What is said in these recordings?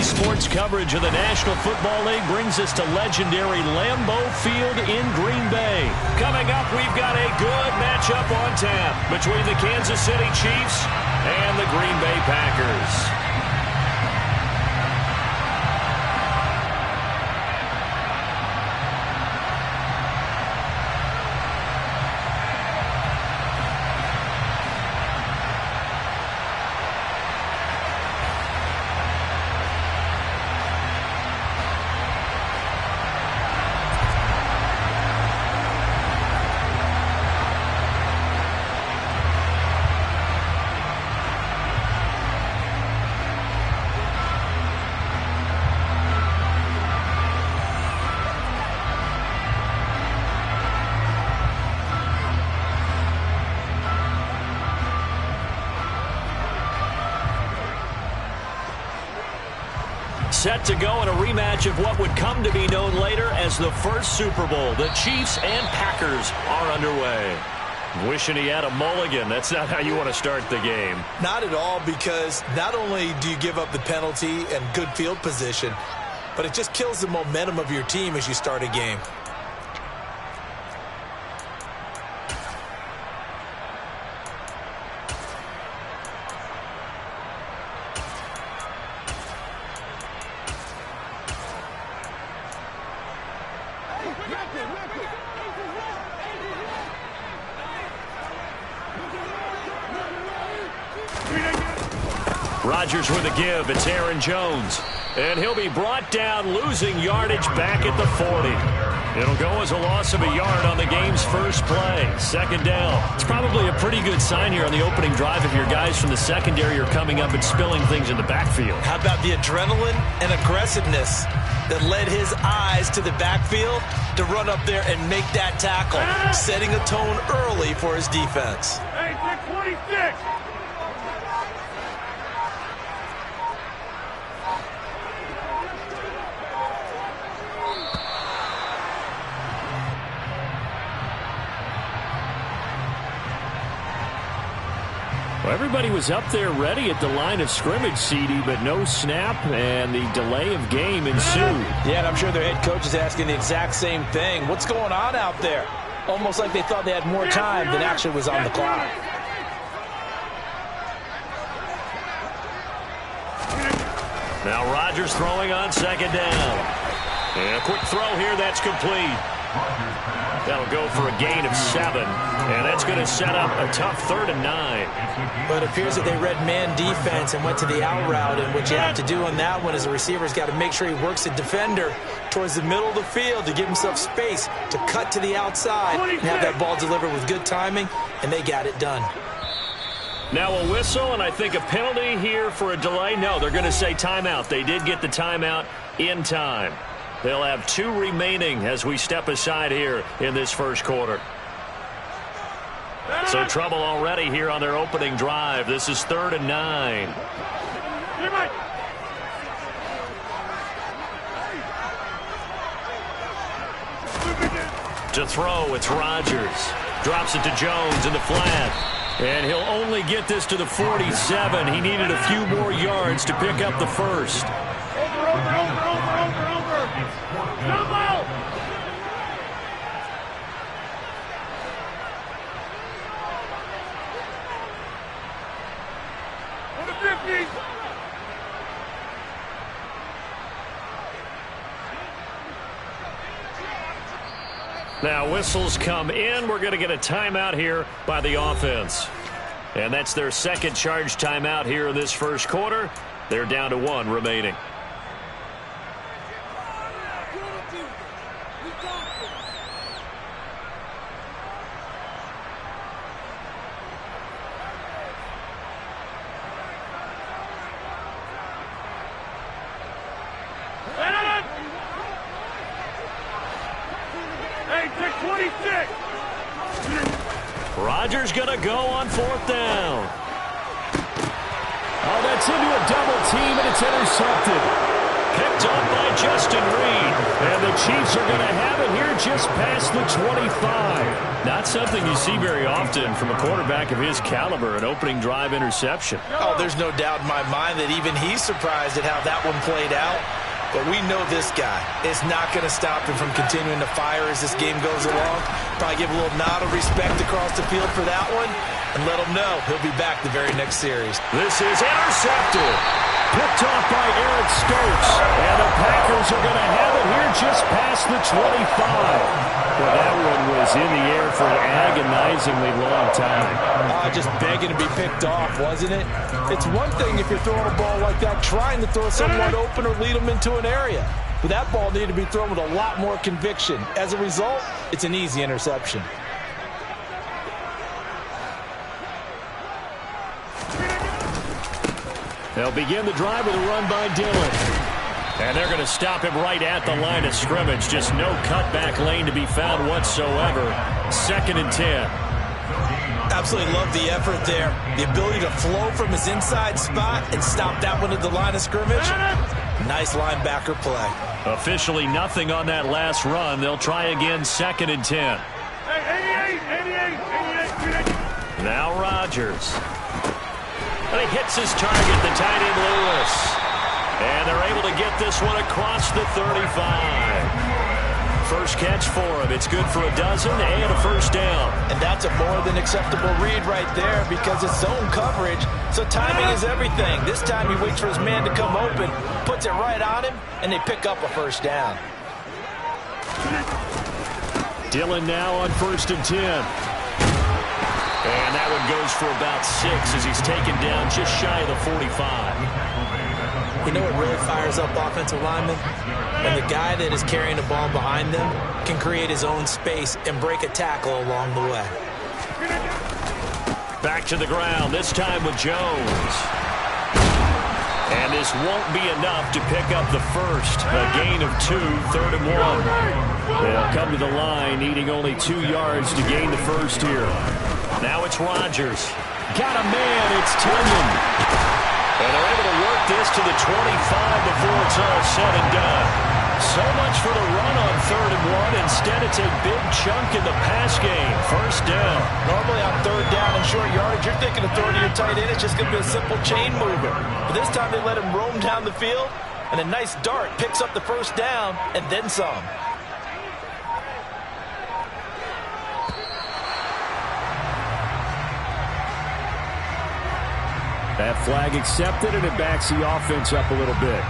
Sports coverage of the National Football League brings us to legendary Lambeau Field in Green Bay. Coming up, we've got a good matchup on tap between the Kansas City Chiefs and the Green Bay Packers. Set to go in a rematch of what would come to be known later as the first Super Bowl. The Chiefs and Packers are underway. Wishing he had a mulligan. That's not how you want to start the game. Not at all, because not only do you give up the penalty and good field position, but it just kills the momentum of your team as you start a game. Rodgers with a give. It's Aaron Jones. And he'll be brought down, losing yardage back at the 40. It'll go as a loss of a yard on the game's first play. Second down. It's probably a pretty good sign here on the opening drive if your guys from the secondary are coming up and spilling things in the backfield. How about the adrenaline and aggressiveness that led his eyes to the backfield to run up there and make that tackle, setting a tone early for his defense. Hey, 26! Well, everybody was up there ready at the line of scrimmage, CD, but no snap, and the delay of game ensued. Yeah, and I'm sure their head coach is asking the exact same thing. What's going on out there? Almost like they thought they had more time than actually was on the clock. Now Rodgers throwing on second down. And a quick throw here, that's complete. That'll go for a gain of 7, and that's going to set up a tough 3rd and 9. But it appears that they read man defense and went to the out route, and what you have to do on that one is the receiver's got to make sure he works the defender towards the middle of the field to give himself space to cut to the outside and have that ball delivered with good timing, and they got it done. Now a whistle, and I think a penalty here for a delay. No, they're going to say timeout. They did get the timeout in time. They'll have 2 remaining as we step aside here in this first quarter. So trouble already here on their opening drive. This is 3rd and 9. To throw, it's Rodgers. Drops it to Jones in the flat. And he'll only get this to the 47. He needed a few more yards to pick up the first. Now whistles come in. We're going to get a timeout here by the offense. And that's their second charge timeout here in this first quarter. They're down to 1 remaining. Rodgers going to go on 4th down. Oh, that's into a double team, and it's intercepted. Picked up by Justin Reed. And the Chiefs are going to have it here just past the 25. Not something you see very often from a quarterback of his caliber, an opening drive interception. Oh, there's no doubt in my mind that even he's surprised at how that one played out. But we know this guy is not going to stop him from continuing to fire as this game goes along. Probably give a little nod of respect across the field for that one and let him know he'll be back the very next series. This is intercepted. Picked off by Eric Stokes. And the Packers are going to have it here just past the 25. Well, that one was in the air for an agonizingly long time. Just begging to be picked off, wasn't it? It's one thing if you're throwing a ball like that, trying to throw someone open or lead them into an area. But that ball needed to be thrown with a lot more conviction. As a result, it's an easy interception. They'll begin the drive with a run by Dillon. And they're going to stop him right at the line of scrimmage. Just no cutback lane to be found whatsoever. 2nd and 10. Absolutely love the effort there. The ability to flow from his inside spot and stop that one at the line of scrimmage. Nice linebacker play. Officially nothing on that last run. They'll try again 2nd and 10. Now Rodgers. And he hits his target, the tight end Lewis. And they're able to get this one across the 35. First catch for him. It's good for a dozen and a first down. And that's a more than acceptable read right there because it's zone coverage. So timing is everything. This time he waits for his man to come open, puts it right on him, and they pick up a first down. Dillon now on 1st and 10. And that one goes for about 6 as he's taken down just shy of the 45. You know what really fires up offensive linemen? When the guy that is carrying the ball behind them can create his own space and break a tackle along the way. Back to the ground, this time with Jones. And this won't be enough to pick up the first. A gain of 2, 3rd and 1. They'll come to the line, needing only 2 yards to gain the first here. Now it's Rodgers. Got a man, it's Tunyon. And they're able to work this to the 25 before it's all said and done. So much for the run on 3rd and 1. Instead, it's a big chunk in the pass game. First down. Normally on 3rd down and short yardage, you're thinking of throwing to your tight end. It's just going to be a simple chain mover. But this time they let him roam down the field, and a nice dart picks up the first down and then some. That flag accepted, and it backs the offense up a little bit.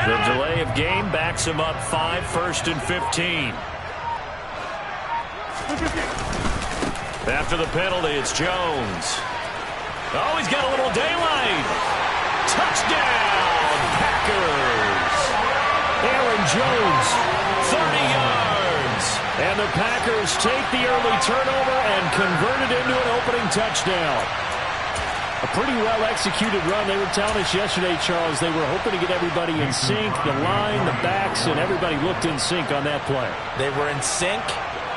The delay of game backs him up 5, 1st and 15. After the penalty, it's Jones. Oh, he's got a little daylight. Touchdown, Packers. Aaron Jones, 30 yards. And the Packers take the early turnover and convert it into an opening touchdown. A pretty well-executed run. They were telling us yesterday, Charles, they were hoping to get everybody in sync, the line, the backs, and everybody looked in sync on that play. They were in sync,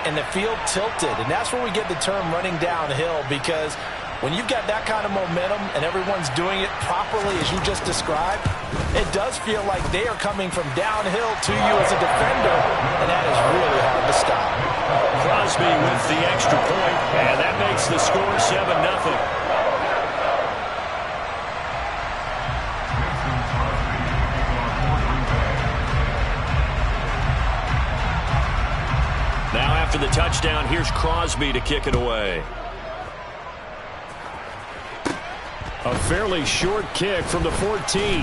and the field tilted. And that's where we get the term running downhill, because when you've got that kind of momentum and everyone's doing it properly as you just described, it does feel like they are coming from downhill to you as a defender, and that is really hard to stop. Crosby with the extra point, and that makes the score 7-0. Now after the touchdown, here's Crosby to kick it away. A fairly short kick from the 14.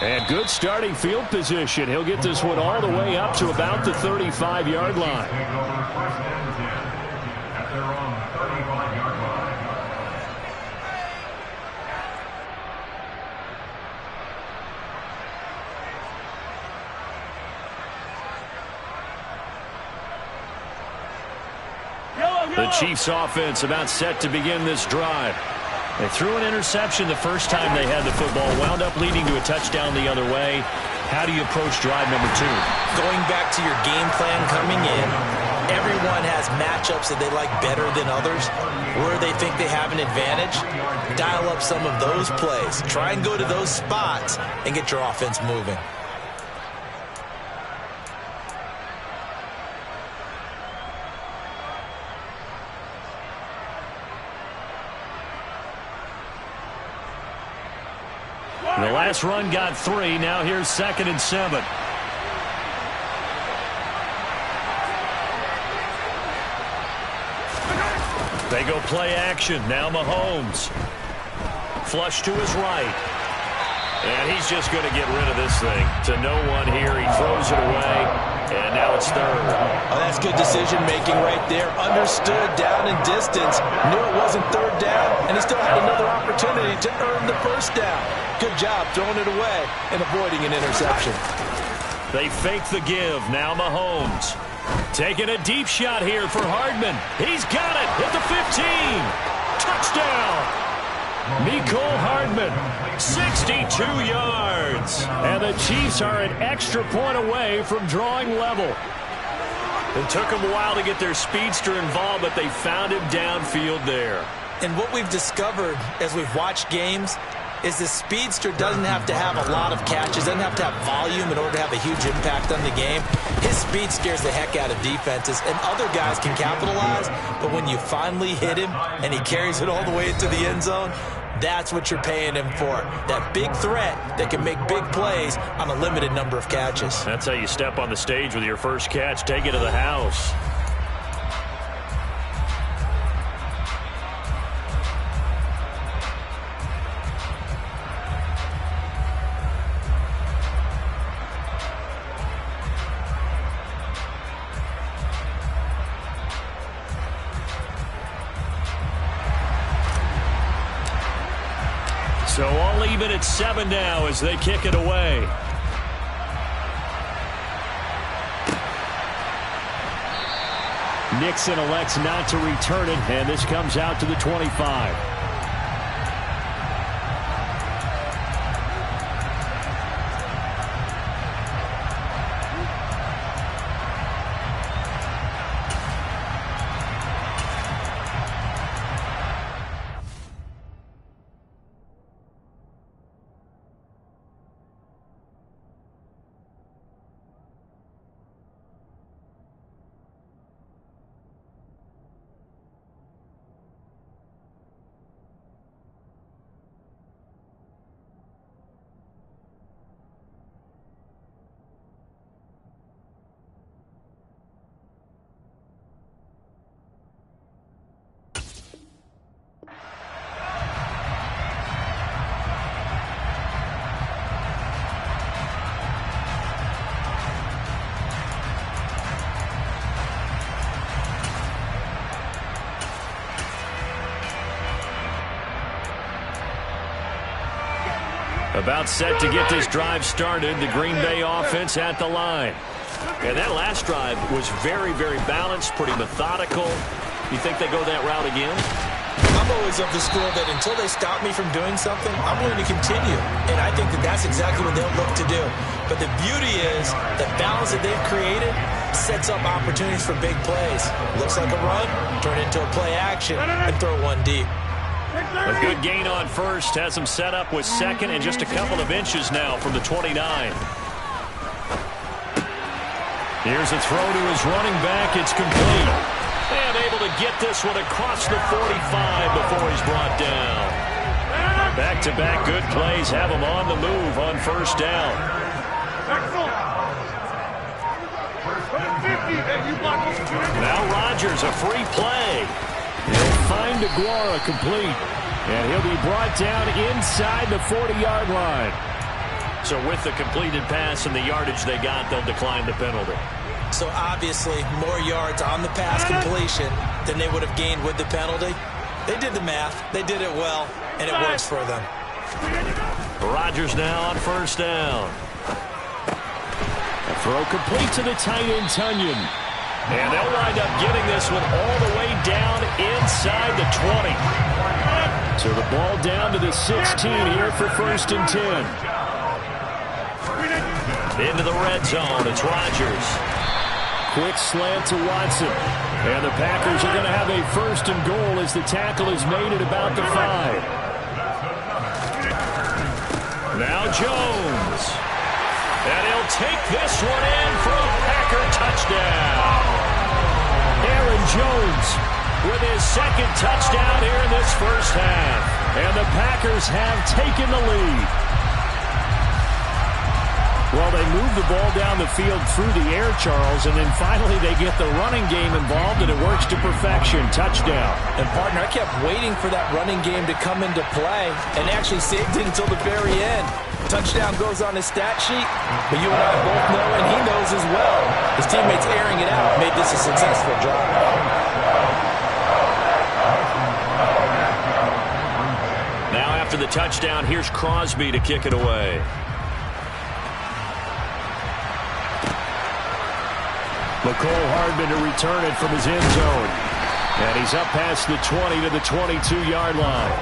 And good starting field position. He'll get this one all the way up to about the 35-yard line. The Chiefs offense about set to begin this drive. They threw an interception the first time they had the football, wound up leading to a touchdown the other way. How do you approach drive number 2? Going back to your game plan coming in, everyone has matchups that they like better than others. Where they think they have an advantage, dial up some of those plays. Try and go to those spots and get your offense moving. The last run got 3. Now here's 2nd and 7. They go play action. Now Mahomes. Flush to his right. And he's just going to get rid of this thing. To no one here. He throws it away. And now it's 3rd. Oh, that's good decision-making right there. Understood down and distance. Knew it wasn't 3rd down. And he still had another opportunity to earn the 1st down. Good job throwing it away and avoiding an interception. They fake the give. Now Mahomes. Taking a deep shot here for Hardman. He's got it at the 15. Touchdown. Mecole Hardman, 62 yards. And the Chiefs are an extra point away from drawing level. It took them a while to get their speedster involved, but they found him downfield there. And what we've discovered as we've watched games is the speedster doesn't have to have a lot of catches, doesn't have to have volume in order to have a huge impact on the game. His speed scares the heck out of defenses, and other guys can capitalize, but when you finally hit him and he carries it all the way into the end zone, that's what you're paying him for. That big threat that can make big plays on a limited number of catches. That's how you step on the stage with your first catch. Take it to the house. So all even at 7 now as they kick it away. Nixon elects not to return it, and this comes out to the 25. About set to get this drive started. The Green Bay offense at the line. And that last drive was very, very balanced, pretty methodical. You think they go that route again? I'm always of the school that until they stop me from doing something, I'm going to continue. And I think that that's exactly what they'll look to do. But the beauty is the balance that they've created sets up opportunities for big plays. Looks like a run, turn it into a play action, and throw one deep. A good gain on first. Has him set up with 2nd and just a couple of inches now from the 29. Here's a throw to his running back. It's complete. And able to get this one across the 45 before he's brought down. Back-to-back good plays have him on the move on first down. Now Rodgers, a free play. He'll find Aguara complete. And he'll be brought down inside the 40-yard line. So with the completed pass and the yardage they got, they'll decline the penalty. So obviously more yards on the pass completion than they would have gained with the penalty. They did the math. They did it well, and it works for them. Rodgers now on first down. A throw complete to the tight end, Tunyon. And they'll wind up getting this one all the way down inside the 20. So the ball down to the 16 here for 1st and 10. Into the red zone, it's Rodgers. Quick slant to Watson. And the Packers are going to have a 1st and goal as the tackle is made at about the 5. Now Jones. And he'll take this one in for a Packer touchdown. Aaron Jones with his 2nd touchdown here in this first half. And the Packers have taken the lead. Well, they move the ball down the field through the air, Charles, and then finally they get the running game involved, and it works to perfection. Touchdown. And, partner, I kept waiting for that running game to come into play and actually saved it until the very end. Touchdown goes on his stat sheet, but you and I both know, and he knows as well, his teammates airing it out made this a successful drive. Now after the touchdown, here's Crosby to kick it away. McCole Hardman to return it from his end zone. And he's up past the 20 to the 22-yard line.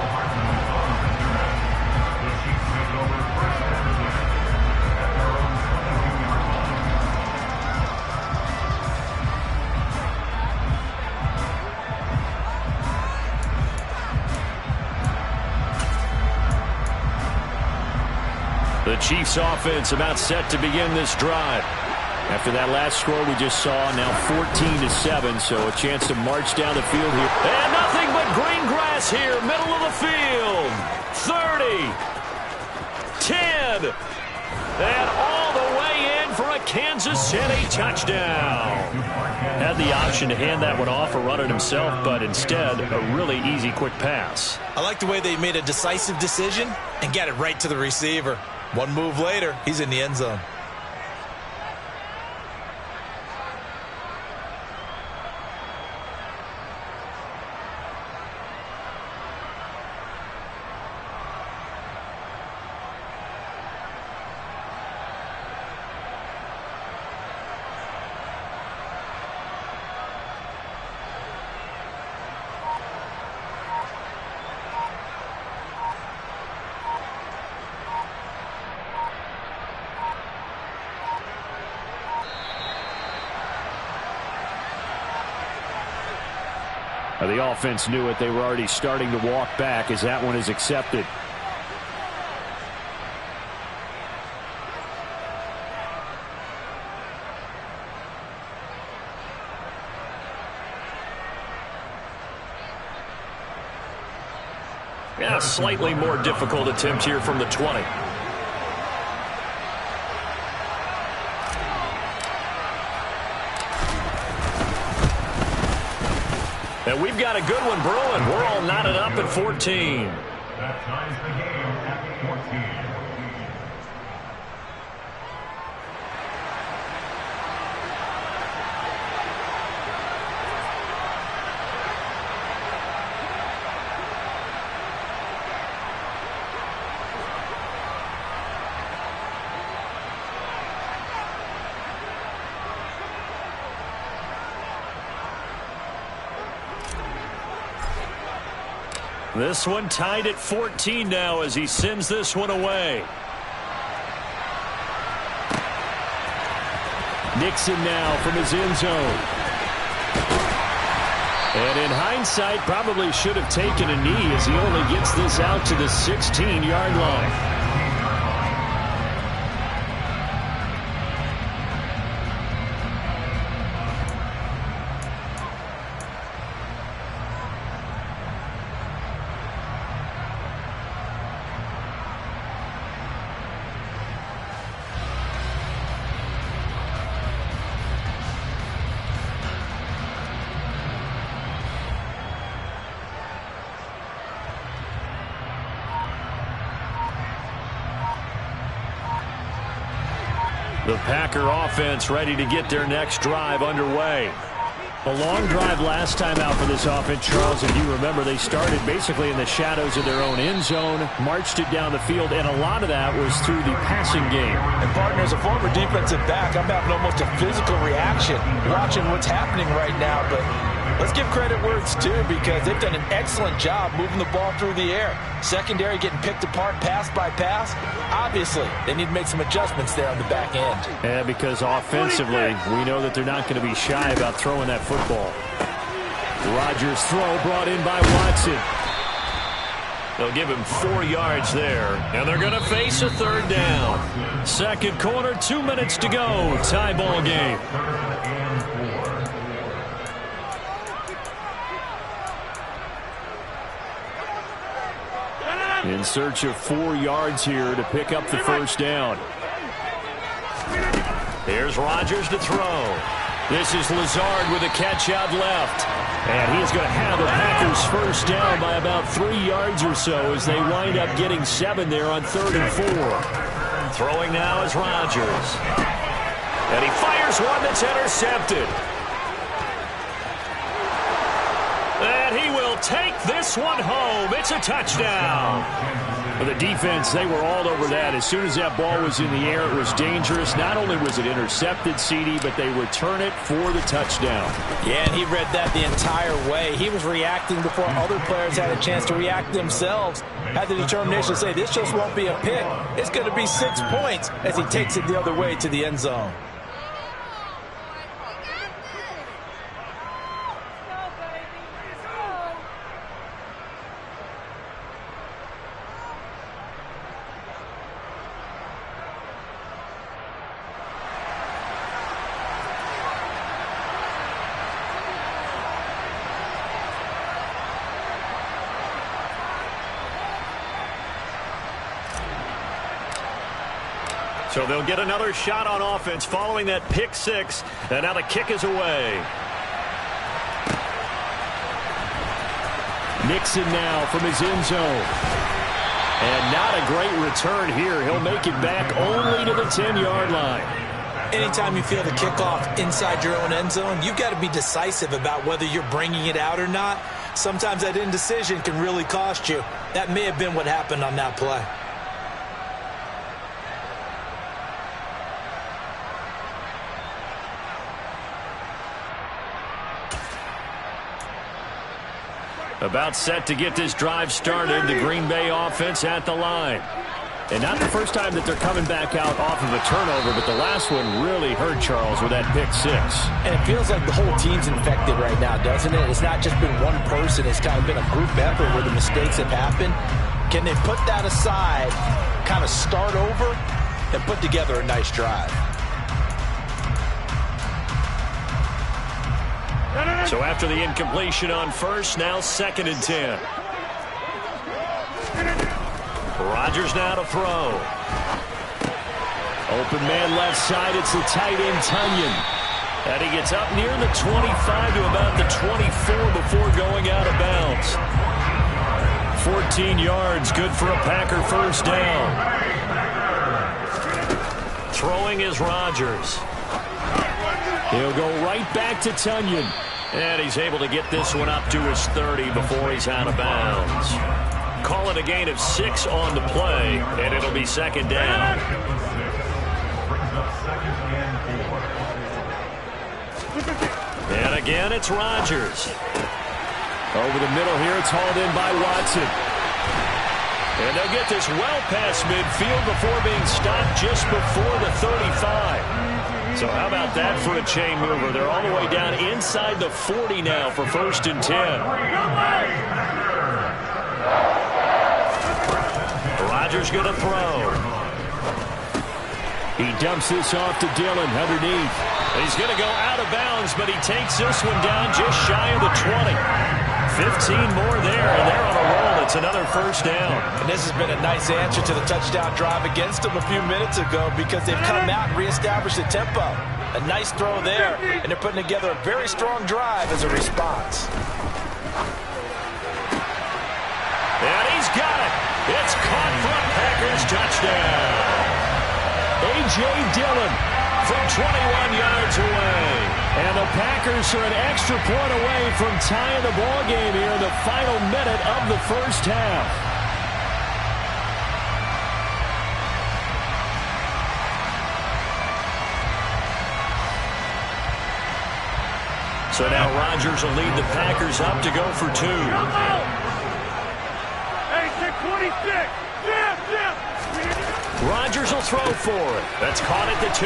The Chiefs offense about set to begin this drive. After that last score we just saw, now 14-7, so a chance to march down the field here. And nothing but green grass here, middle of the field. 30, 10, and all the way in for a Kansas City touchdown. Had the option to hand that one off or run it himself, but instead a really easy quick pass. I like the way they made a decisive decision and got it right to the receiver. One move later, he's in the end zone. The offense knew it. They were already starting to walk back as that one is accepted. Yeah, slightly more difficult attempt here from the 20. And we've got a good one brewing. We're all knotted up at 14. That ties the game at 14. This one tied at 14 now as he sends this one away. Nixon now from his end zone. And in hindsight, probably should have taken a knee as he only gets this out to the 16-yard line. The Packer offense ready to get their next drive underway. A long drive last time out for this offense, Charles. If you remember, they started basically in the shadows of their own end zone, marched it down the field, and a lot of that was through the passing game. And, partner, as a former defensive back, I'm having almost a physical reaction watching what's happening right now. But let's give credit where it's due, because they've done an excellent job moving the ball through the air. Secondary getting picked apart pass by pass. Obviously, they need to make some adjustments there on the back end. Yeah, because offensively, we know that they're not going to be shy about throwing that football. Rodgers' throw brought in by Watson. They'll give him 4 yards there, and they're going to face a third down. Second quarter, 2 minutes to go. Tie ball game. In search of 4 yards here to pick up the first down. Here's Rodgers to throw. This is Lazard with a catch out left. And he's going to have the Packers first down by about 3 yards or so as they wind up getting 7 there on 3rd and 4. Throwing now is Rodgers. And he fires one that's intercepted. And he will take this one home. It's a touchdown. For the defense, they were all over that. As soon as that ball was in the air, it was dangerous. Not only was it intercepted, CD, but they return it for the touchdown. Yeah, and he read that the entire way. He was reacting before other players had a chance to react themselves. Had the determination to say, this just won't be a pick. It's going to be 6 points as he takes it the other way to the end zone. So they'll get another shot on offense following that pick 6. And now the kick is away. Nixon now from his end zone. And not a great return here. He'll make it back only to the 10-yard line. Anytime you feel the kickoff inside your own end zone, you've got to be decisive about whether you're bringing it out or not. Sometimes that indecision can really cost you. That may have been what happened on that play. About set to get this drive started. The Green Bay offense at the line. And not the first time that they're coming back out off of a turnover, but the last one really hurt Charles with that pick 6. And it feels like the whole team's infected right now, doesn't it? It's not just been one person. It's kind of been a group effort where the mistakes have happened. Can they put that aside, kind of start over, and put together a nice drive? So after the incompletion on first, now 2nd and 10. Rodgers now to throw. Open man left side. It's the tight end, Tunyon. And he gets up near the 25 to about the 24 before going out of bounds. 14 yards, good for a Packer first down. Throwing is Rodgers. He'll go right back to Tunyon. And he's able to get this one up to his 30 before he's out of bounds. Call it a gain of 6 on the play, and it'll be 2nd down. And again, it's Rodgers. Over the middle here, it's hauled in by Watson. And they'll get this well past midfield before being stopped just before the 35. So how about that for a chain mover? They're all the way down inside the 40 now for 1st and 10. Rodgers going to throw. He dumps this off to Dillon underneath. He's going to go out of bounds, but he takes this one down just shy of the 20. 15 more there, and they're on a roll. It's another first down. And this has been a nice answer to the touchdown drive against them a few minutes ago because they've come out and reestablished the tempo. A nice throw there, and they're putting together a very strong drive as a response. And he's got it. It's caught for a Packers touchdown. A.J. Dillon from 21 yards away. And And the Packers are an extra point away from tying the ball game here in the final minute of the first half. So now Rodgers will lead the Packers up to go for 2. Hey, 626. Rodgers will throw for it. That's caught at the 2.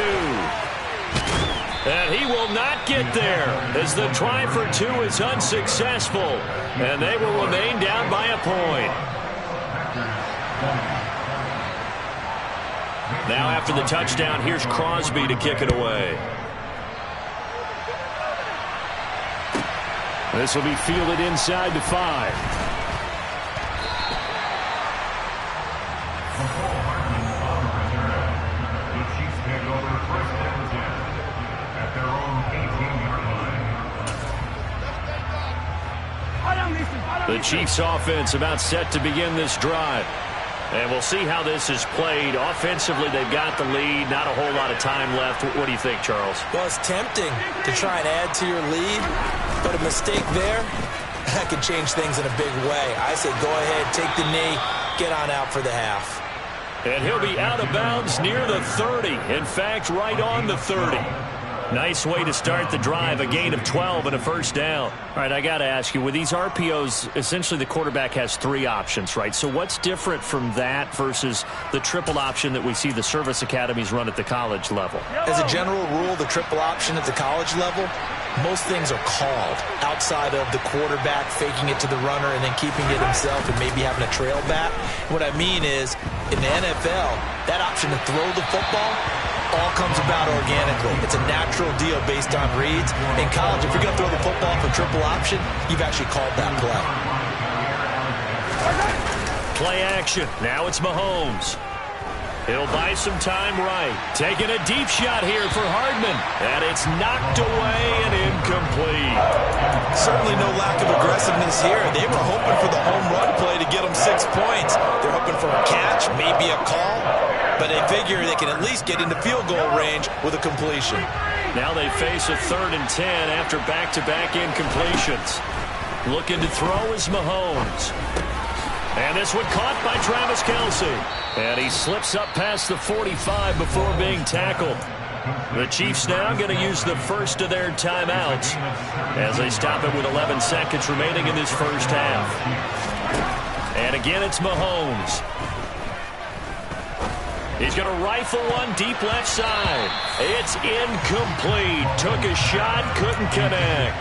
And he will not get there as the try for 2 is unsuccessful. And they will remain down by a point. Now after the touchdown, here's Crosby to kick it away. This will be fielded inside the 5. The Chiefs take over first and 10 at their own 18-yard line. The Chiefs offense about set to begin this drive. And we'll see how this is played. Offensively, they've got the lead. Not a whole lot of time left. What do you think, Charles? Well, it's tempting to try and add to your lead, but a mistake there, that could change things in a big way. I say go ahead, take the knee, get on out for the half. And he'll be out of bounds near the 30. In fact, right on the 30. Nice way to start the drive, a gain of 12 and a first down. All right, I got to ask you, with these RPOs, essentially the quarterback has 3 options, right? So what's different from that versus the triple option that we see the service academies run at the college level? As a general rule, the triple option at the college level, most things are called outside of the quarterback faking it to the runner and then keeping it himself and maybe having a trail back. What I mean is, in the NFL, that option to throw the football all comes about organically. It's a natural deal based on reads. In college, if you're going to throw the football for triple option, you've actually called that play. Play action. Now it's Mahomes. He'll buy some time right. Taking a deep shot here for Hardman. And it's knocked away and incomplete. Certainly no lack of aggressiveness here. They were hoping for the home run play to get them 6 points. They're hoping for a catch, maybe a call. But they figure they can at least get into field goal range with a completion. Now they face a 3rd and 10 after back-to-back incompletions. Looking to throw is Mahomes. And this one caught by Travis Kelce. And he slips up past the 45 before being tackled. The Chiefs now going to use the first of their timeouts as they stop it with 11 seconds remaining in this first half. And again, it's Mahomes. He's going to rifle one deep left side. It's incomplete. Took a shot, couldn't connect.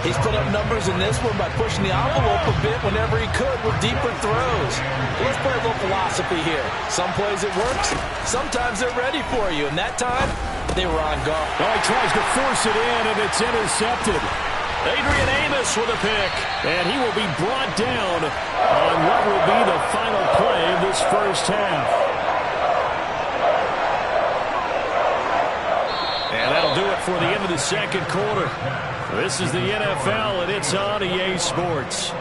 He's put up numbers in this one by pushing the envelope a bit whenever he could with deeper throws. Let's play a little philosophy here. Some plays it works. Sometimes they're ready for you. And that time, they were on guard. Well, he tries to force it in, and it's intercepted. Adrian Amos with a pick. And he will be brought down on what will be the final play of this first half. And that'll do it for the end of the second quarter. This is the NFL, and it's on EA Sports.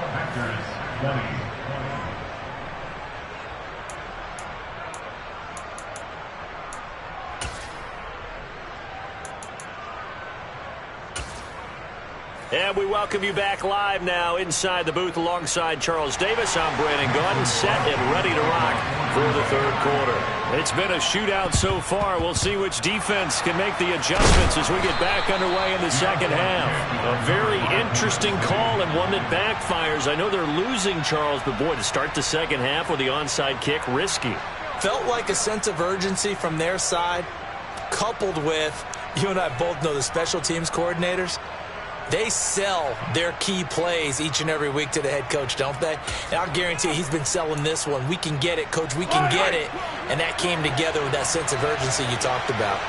And we welcome you back live now inside the booth alongside Charles Davis. I'm Brandon Gaudin, set and ready to rock for the third quarter. It's been a shootout so far. We'll see which defense can make the adjustments as we get back underway in the second half. A very interesting call and one that backfires. I know they're losing, Charles, but boy, to start the second half with the onside kick, risky. Felt like a sense of urgency from their side, coupled with, you and I both know the special teams coordinators, they sell their key plays each and every week to the head coach, don't they? And I'll guarantee you he's been selling this one. We can get it, coach, we can get it. And that came together with that sense of urgency you talked about.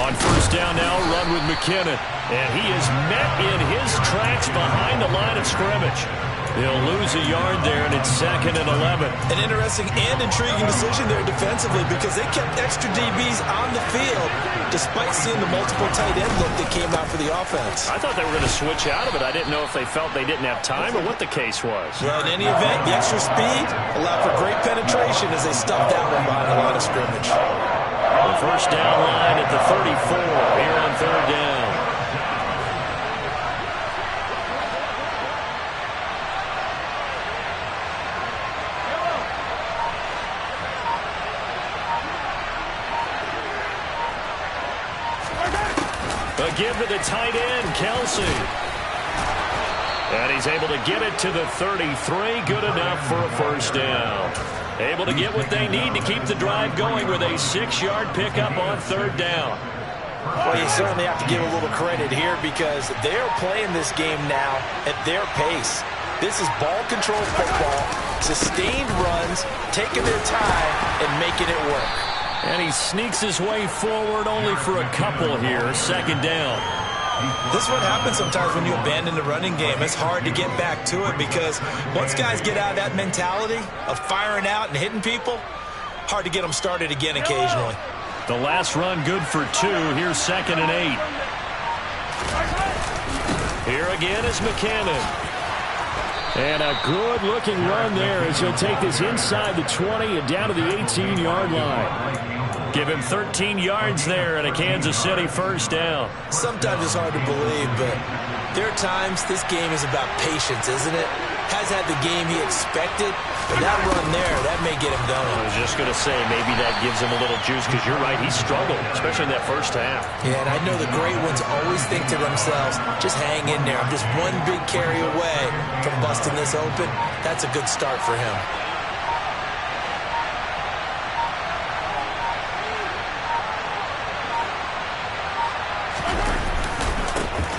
On first down now, run with McKinnon. And he is met in his tracks behind the line of scrimmage. He'll lose a yard there, and it's 2nd and 11. An interesting and intriguing decision there defensively because they kept extra DBs on the field despite seeing the multiple tight end look that came out for the offense. I thought they were going to switch out of it. I didn't know if they felt they didn't have time or what the case was. Well, in any event, the extra speed allowed for great penetration as they stuffed that one behind the line of scrimmage. The first down line at the 34 here on 3rd down. A give to the tight end, Kelsey. And he's able to get it to the 33. Good enough for a first down. Able to get what they need to keep the drive going with a 6-yard pickup on 3rd down. Well, you certainly have to give a little credit here because they're playing this game now at their pace. This is ball control football, sustained runs, taking their time and making it work. And he sneaks his way forward only for a couple here. 2nd down. This is what happens sometimes when you abandon the running game. It's hard to get back to it because once guys get out of that mentality of firing out and hitting people, hard to get them started again occasionally. The last run good for 2. Here's 2nd and 8. Here again is McKinnon. And a good-looking run there as he'll take this inside the 20 and down to the 18-yard line. Give him 13 yards there and a Kansas City first down. Sometimes it's hard to believe, but there are times this game is about patience, isn't it? Has had the game he expected, but that run there, that may get him going. I was just going to say, maybe that gives him a little juice because you're right, he struggled, especially in that first half. Yeah, and I know the great ones always think to themselves, just hang in there. I'm just one big carry away from busting this open. That's a good start for him.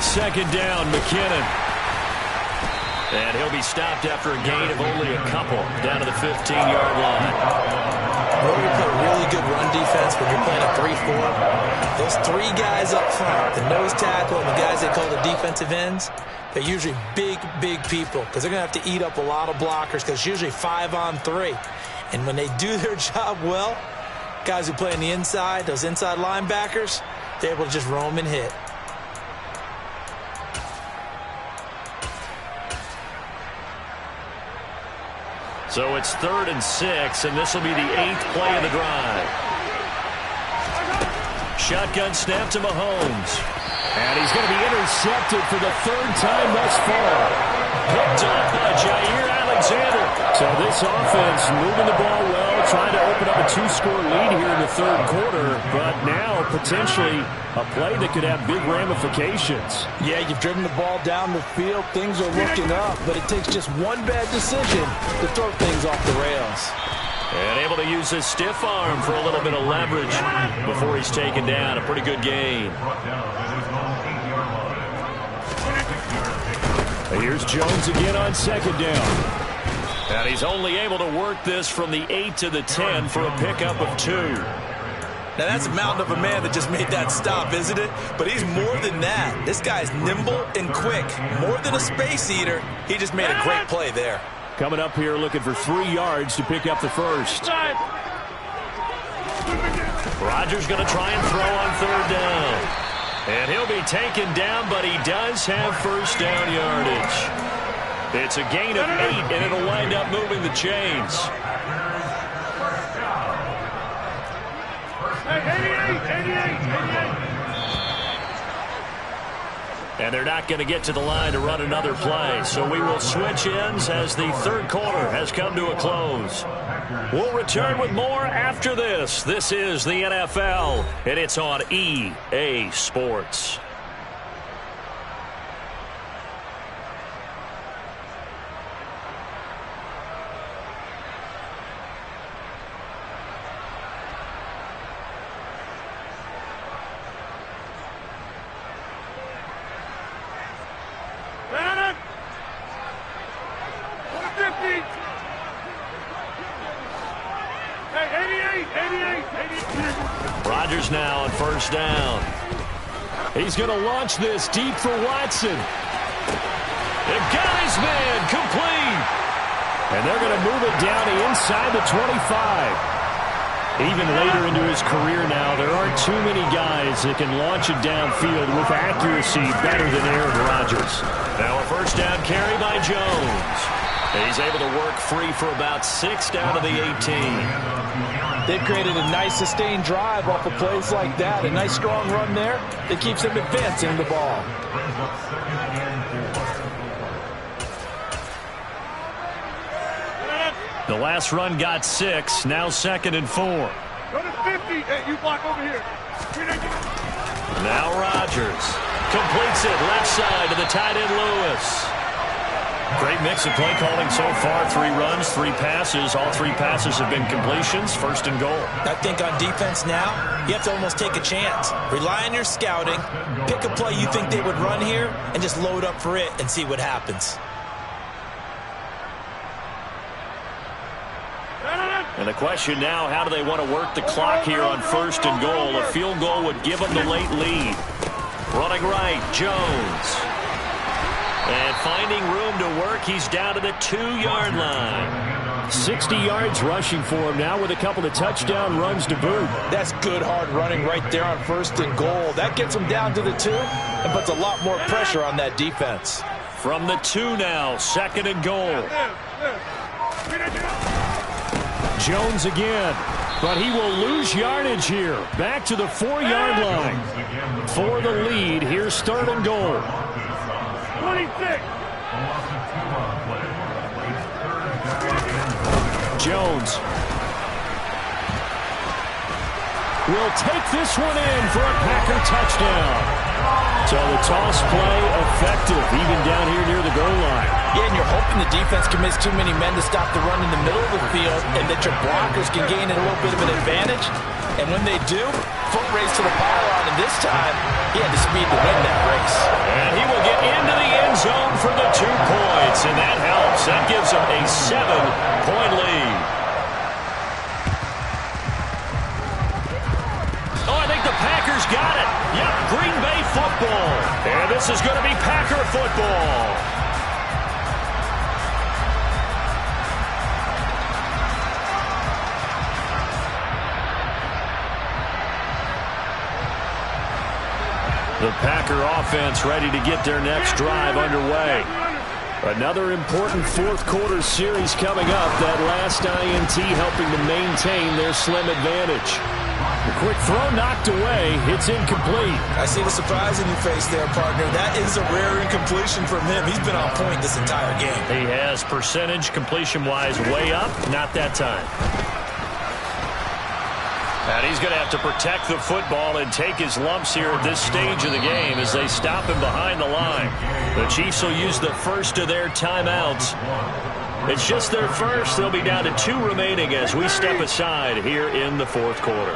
Second down, McKinnon. And he'll be stopped after a gain of only a couple down to the 15-yard line. When you play really good run defense, when you're playing a 3-4, those 3 guys up front, the nose tackle and the guys they call the defensive ends, they're usually big, big people because they're going to have to eat up a lot of blockers because it's usually 5-on-3. And when they do their job well, guys who play on the inside, those inside linebackers, they're able to just roam and hit. So it's 3rd and 6, and this will be the 8th play of the drive. Shotgun snap to Mahomes. And he's going to be intercepted for the 3rd time thus far. Picked up by Jair Alexander. So this offense moving the ball well, trying to open up a 2-score lead here in the 3rd quarter, but now potentially a play that could have big ramifications. Yeah, you've driven the ball down the field. Things are looking up, but it takes just one bad decision to throw things off the rails. And able to use his stiff arm for a little bit of leverage before he's taken down. A pretty good gain. Here's Jones again on 2nd down. And he's only able to work this from the 8 to the 10 for a pickup of 2. Now, that's a mountain of a man that just made that stop, isn't it? But he's more than that. This guy's nimble and quick. More than a space eater, he just made a great play there. Coming up here looking for 3 yards to pick up the first. Rodgers going to try and throw on 3rd down. And he'll be taken down, but he does have first down yardage. It's a gain of 8, and it'll wind up moving the chains. And they're not going to get to the line to run another play. So we will switch ends as the 3rd quarter has come to a close. We'll return with more after this. This is the NFL, and it's on EA Sports. Rodgers now on first down. He's going to launch this deep for Watson. And got his man complete. And they're going to move it down to inside the 25. Even later into his career now, there aren't too many guys that can launch it downfield with accuracy better than Aaron Rodgers. Now a first down carry by Jones. He's able to work free for about 6 down to the 18. They've created a nice sustained drive off of plays like that. A nice strong run there that keeps them advancing the ball. The last run got 6. Now 2nd and 4. Go to 50. Hey, you block over here. Now Rodgers completes it left side to the tight end Lewis. Great mix of play calling so far. 3 runs, 3 passes. All 3 passes have been completions. 1st and goal. I think on defense now, you have to almost take a chance. Rely on your scouting. Pick a play you think they would run here and just load up for it and see what happens. And the question now, how do they want to work the clock here on 1st and goal? A field goal would give them the late lead. Running right, Jones. And finding room to work, he's down to the 2-yard line. 60 yards rushing for him now with a couple of touchdown runs to boot. That's good hard running right there on 1st and goal. That gets him down to the 2 and puts a lot more pressure on that defense. From the 2 now, 2nd and goal. Jones again, but he will lose yardage here. Back to the 4-yard line. For the lead, here's 3rd and goal. 26. Jones will take this one in for a Packer touchdown. So the toss play effective, even down here near the goal line. Yeah, and you're hoping the defense commits too many men to stop the run in the middle of the field and that your blockers can gain a little bit of an advantage. And when they do, foot race to the pylon, and this time, he had the speed to win that race. And he will get into the end zone for the 2 points, and that helps. That gives him a 7-point lead. Oh, I think the Packers got it. Yep, Green Bay football. And this is going to be Packer football. The Packer offense ready to get their next drive underway. Another important 4th quarter series coming up. That last INT helping to maintain their slim advantage. A quick throw knocked away. It's incomplete. I see the surprise in your face there, partner. That is a rare incompletion from him. He's been on point this entire game. He has percentage completion-wise way up. Not that time. And he's going to have to protect the football and take his lumps here at this stage of the game as they stop him behind the line. The Chiefs will use the first of their timeouts. It's just their first. They'll be down to 2 remaining as we step aside here in the 4th quarter.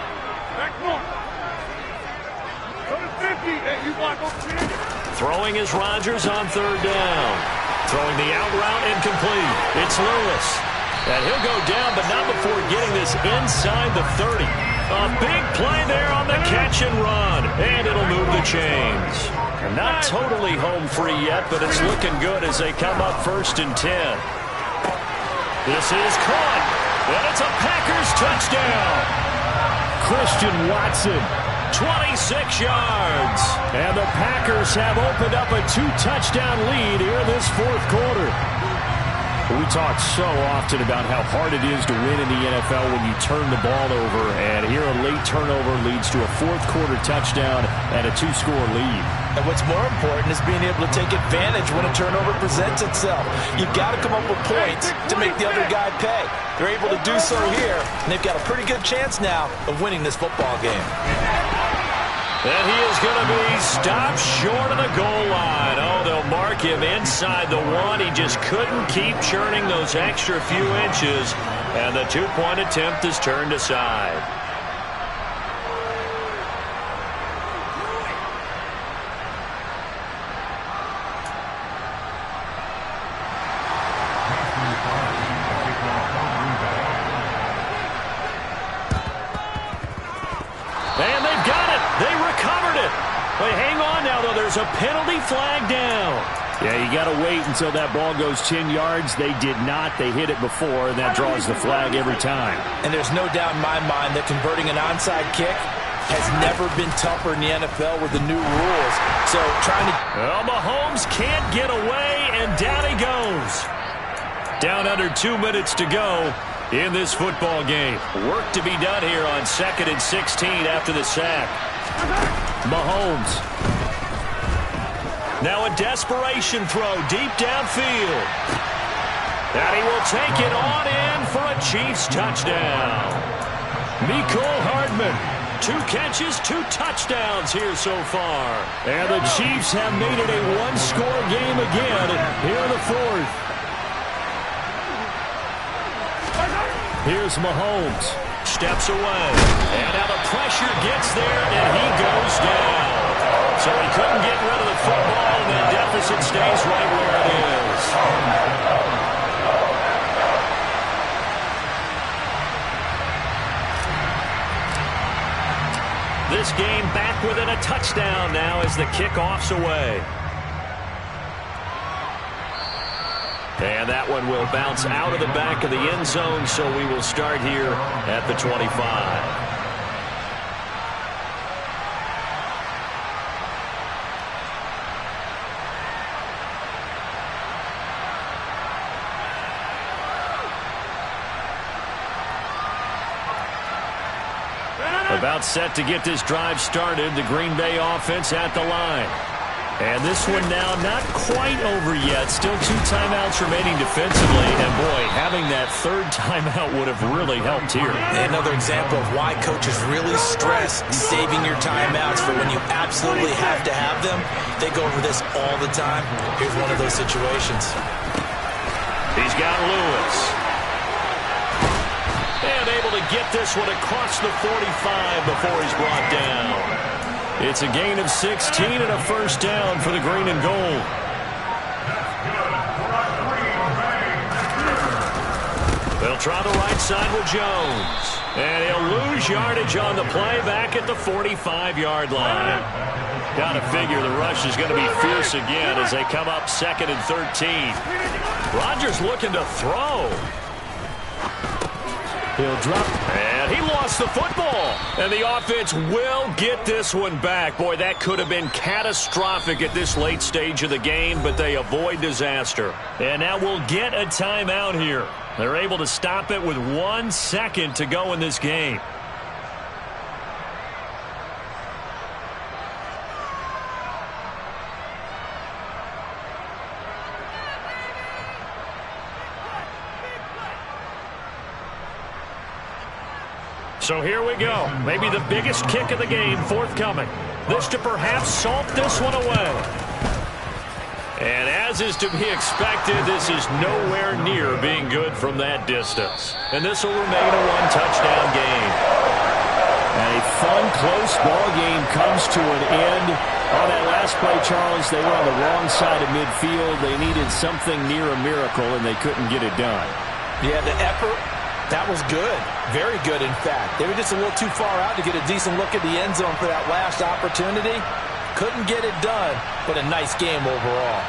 Throwing is Rodgers on 3rd down. Throwing the out route incomplete. It's Lewis. And he'll go down, but not before getting this inside the 30. A big play there on the catch and run. And it'll move the chains. Not totally home free yet, but it's looking good as they come up 1st and 10. This is caught. And it's a Packers touchdown. Christian Watson, 26 yards. And the Packers have opened up a 2-touchdown lead here in this 4th quarter. We talk so often about how hard it is to win in the NFL when you turn the ball over, and here a late turnover leads to a 4th quarter touchdown and a 2-score lead. And what's more important is being able to take advantage when a turnover presents itself. You've got to come up with points to make the other guy pay. They're able to do so here, and they've got a pretty good chance now of winning this football game. And he is going to be stopped short of the goal line. Oh, they'll mark him inside the 1. He just couldn't keep churning those extra few inches. And the 2-point attempt is turned aside. And they've got it. They recovered it. Wait, hang on now, though. There's a penalty flag down. Yeah, you got to wait until that ball goes 10 yards. They did not. They hit it before, and that draws the flag every time. And there's no doubt in my mind that converting an onside kick has never been tougher in the NFL with the new rules. So trying to... Well, Mahomes can't get away, and down he goes. Down under 2 minutes to go in this football game. Work to be done here on 2nd and 16 after the sack. Mahomes. Now a desperation throw deep downfield. And he will take it on in for a Chiefs touchdown. Mecole Hardman, 2 catches, 2 touchdowns here so far. And the Chiefs have made it a one-score game again here in the 4th. Here's Mahomes. Steps away. And now the pressure gets there, and he goes down. So he couldn't get rid of the football, and the deficit stays right where it is. This game back within a touchdown now as the kickoff's away. And that one will bounce out of the back of the end zone, so we will start here at the 25. About set to get this drive started, the Green Bay offense at the line. And this one now not quite over yet. Still 2 timeouts remaining defensively. And, boy, having that 3rd timeout would have really helped here. Another example of why coaches really stress saving your timeouts for when you absolutely have to have them. They go over this all the time. Here's one of those situations. He's got Lewis. And able to get this one across the 45 before he's brought down. It's a gain of 16 and a first down for the green and gold. They'll try the right side with Jones. And he'll lose yardage on the play back at the 45-yard line. Got to figure the rush is going to be fierce again as they come up 2nd and 13. Rodgers looking to throw. He'll drop. And he lost the football. And the offense will get this one back. Boy, that could have been catastrophic at this late stage of the game, but they avoid disaster. And now we'll get a timeout here. They're able to stop it with 1 second to go in this game. So here we go. Maybe the biggest kick of the game forthcoming. This to perhaps salt this one away. And as is to be expected, this is nowhere near being good from that distance. And this will remain a 1-touchdown game. A fun, close ball game comes to an end. On that last play, Charles, they were on the wrong side of midfield. They needed something near a miracle, and they couldn't get it done. Yeah, the effort, that was good. Very good, in fact. They were just a little too far out to get a decent look at the end zone for that last opportunity. Couldn't get it done, but a nice game overall.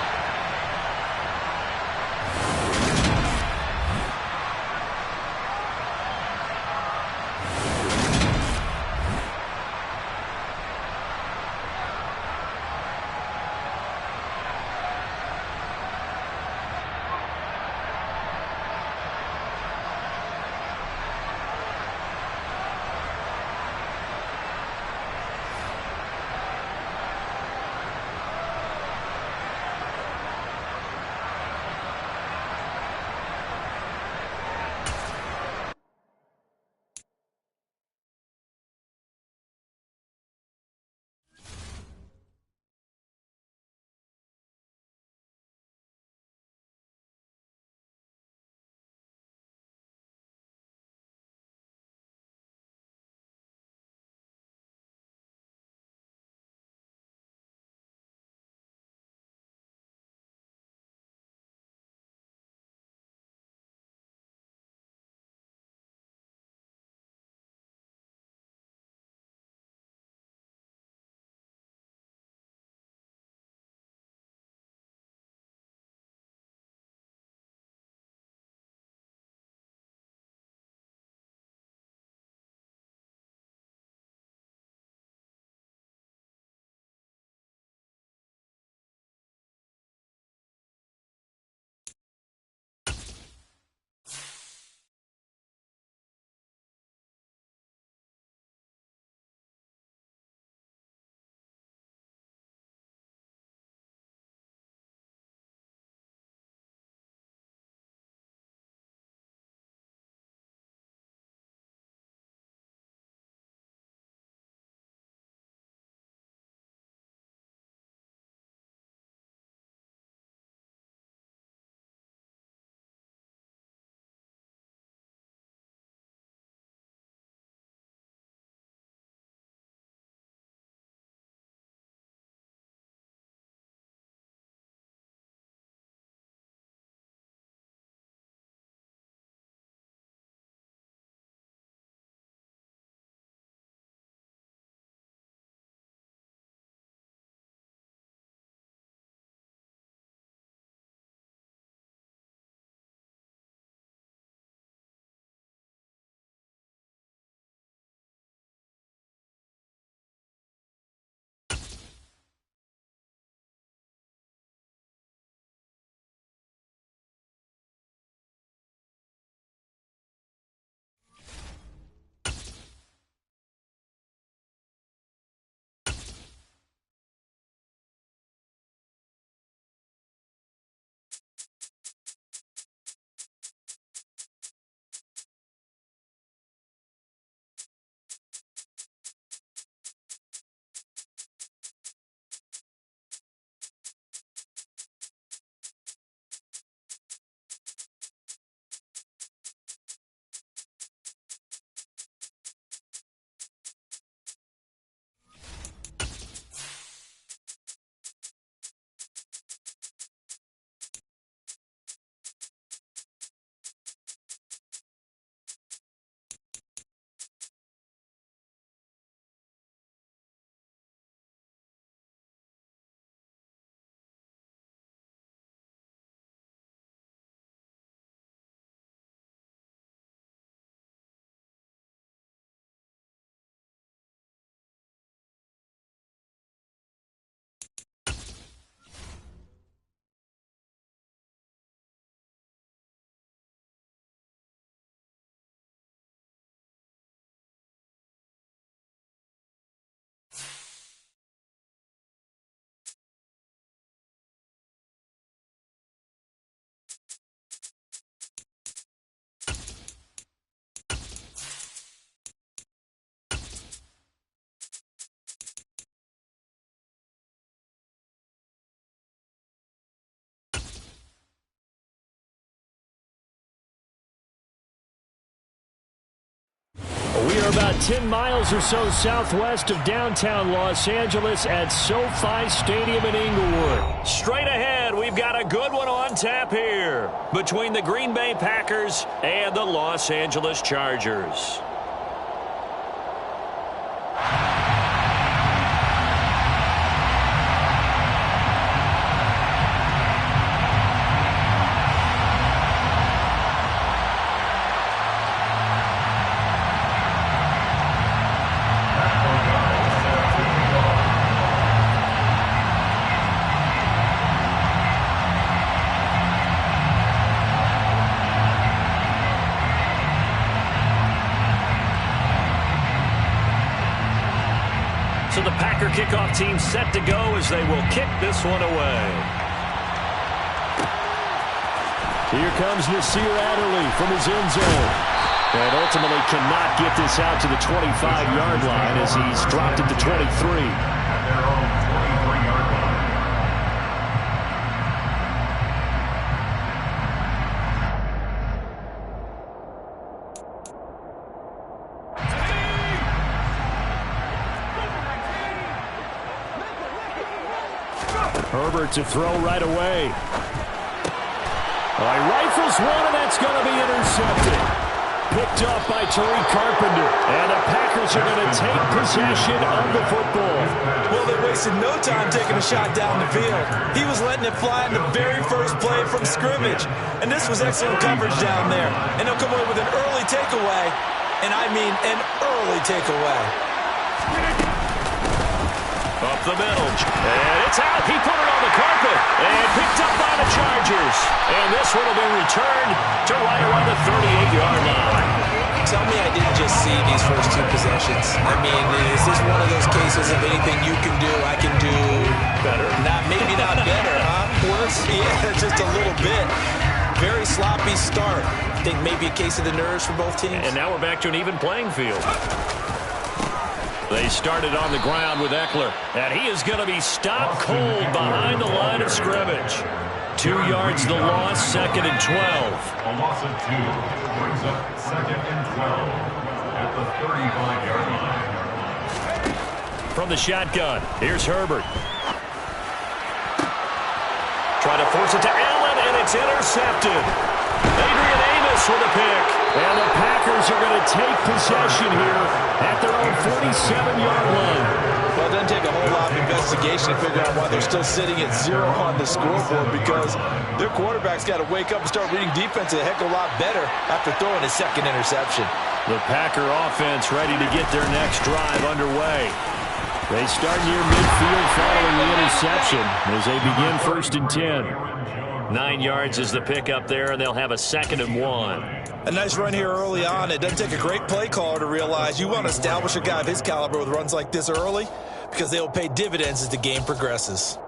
are about 10 miles or so southwest of downtown Los Angeles at SoFi Stadium in Inglewood. Straight ahead, we've got a good one on tap here between the Green Bay Packers and the Los Angeles Chargers. So the Packer kickoff team set to go as they will kick this one away. Here comes Nasir Adderley from his end zone. And ultimately cannot get this out to the 25-yard line as he's dropped it to 23. At their own 23-yard line. Herbert to throw right away. He rifles one, and that's going to be intercepted. Picked off by Tariq Carpenter. And the Packers are going to take possession of the football. Well, they wasted no time taking a shot down the field. He was letting it fly in the very first play from scrimmage. And this was excellent coverage down there. And they'll come away with an early takeaway. And I mean an early takeaway. Up the middle. And it's out. He put it on the carpet. And picked up by the Chargers. And this one will be returned to right around the 38-yard line. Tell me I didn't just see these first two possessions. I mean, is this one of those cases of anything you can do, I can do better? Maybe not better, huh? Worse? Yeah, just a little bit. Very sloppy start. I think maybe a case of the nerves for both teams. And now we're back to an even playing field. They started on the ground with Eckler. And he is going to be stopped cold behind the line of scrimmage. 2 yards the loss, 2nd and 12. A loss of 2 brings up 2nd and 12 at the 35-yard line. From the shotgun, here's Herbert. Try to force it to Allen, and it's intercepted. Adrian Amos with a pick. And the Packers are going to take possession here at their own 47-yard line. Well, it doesn't take a whole lot of investigation to figure out why they're still sitting at 0 on the scoreboard, because their quarterback's got to wake up and start reading defense a heck of a lot better after throwing his second interception. The Packer offense ready to get their next drive underway. They start near midfield following the interception as they begin 1st and 10. 9 yards is the pickup there, and they'll have a 2nd and 1. A nice run here early on. It doesn't take a great play caller to realize you want to establish a guy of his caliber with runs like this early, because they will pay dividends as the game progresses.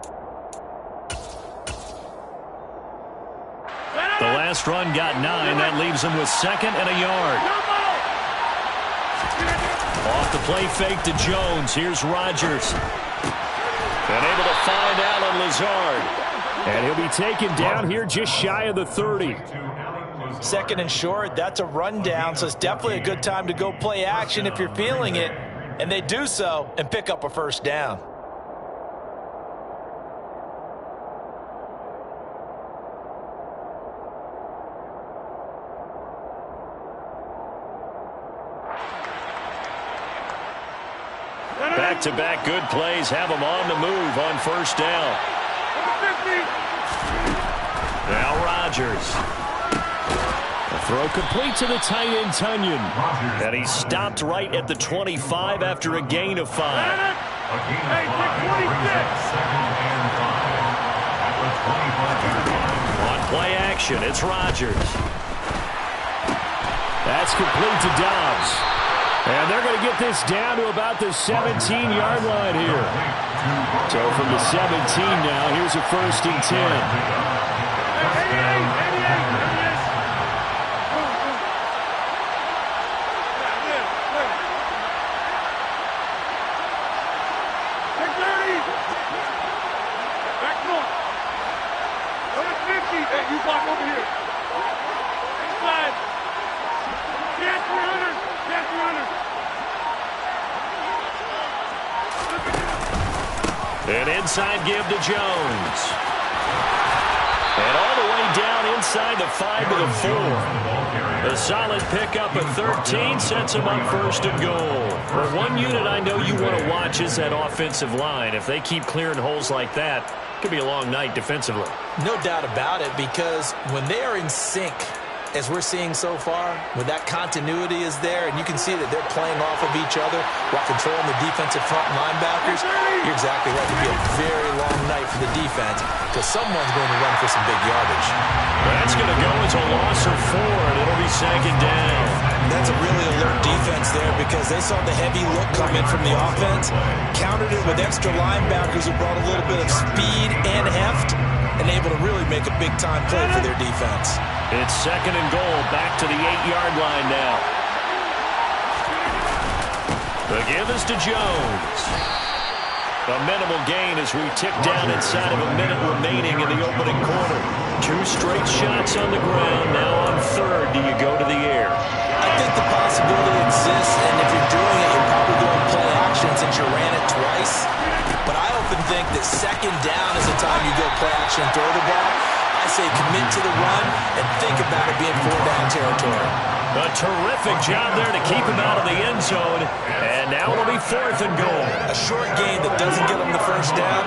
The last run got 9. That leaves them with 2nd and a yard. Off the play fake to Jones. Here's Rodgers. And able to find Allen Lazard. And he'll be taken down here just shy of the 30. 2nd and short, that's a rundown, so it's definitely a good time to go play action if you're feeling it. And they do so and pick up a 1st down. Back-to-back good plays have them on the move on 1st down. Now Rodgers. The throw complete to the tight end, Tunyon. And he's stopped right at the 25 after a gain of 5. Hey, take 26. On play action, it's Rodgers. That's complete to Dobbs. And they're going to get this down to about the 17-yard line here. So from the 17 now, here's a 1st and 10. You block over here. Inside. Get 300. Get 300. An inside give to Jones. And all the way down inside the 5 to the 4. A solid pickup at 13 sets him up first and goal. Well, one unit I know you want to watch is that offensive line. If they keep clearing holes like that, it could be a long night defensively. No doubt about it, because when they are in sync, as we're seeing so far, when that continuity is there, and you can see that they're playing off of each other while controlling the defensive front linebackers, you're exactly right. It'll be a very long night for the defense because someone's going to run for some big yardage. That's going to go as a loss of 4, and it'll be second down. That's a really alert defense there because they saw the heavy look come in from the offense, countered it with extra linebackers who brought a little bit of speed and heft, and able to really make a big-time play for their defense. It's second and goal, back to the 8-yard line now. The give is to Jones. A minimal gain as we tick down inside of a minute remaining in the opening quarter. 2 straight shots on the ground. Now on third, do you go to the air? I think the possibility exists, and if you're doing it, you're probably going play action since you ran it twice. But I often think that second down is the time you go play action and throw the ball. I say commit to the run and think about it being 4-down territory. A terrific job there to keep him out of the end zone. And now it'll be 4th and goal. A short gain that doesn't get them the first down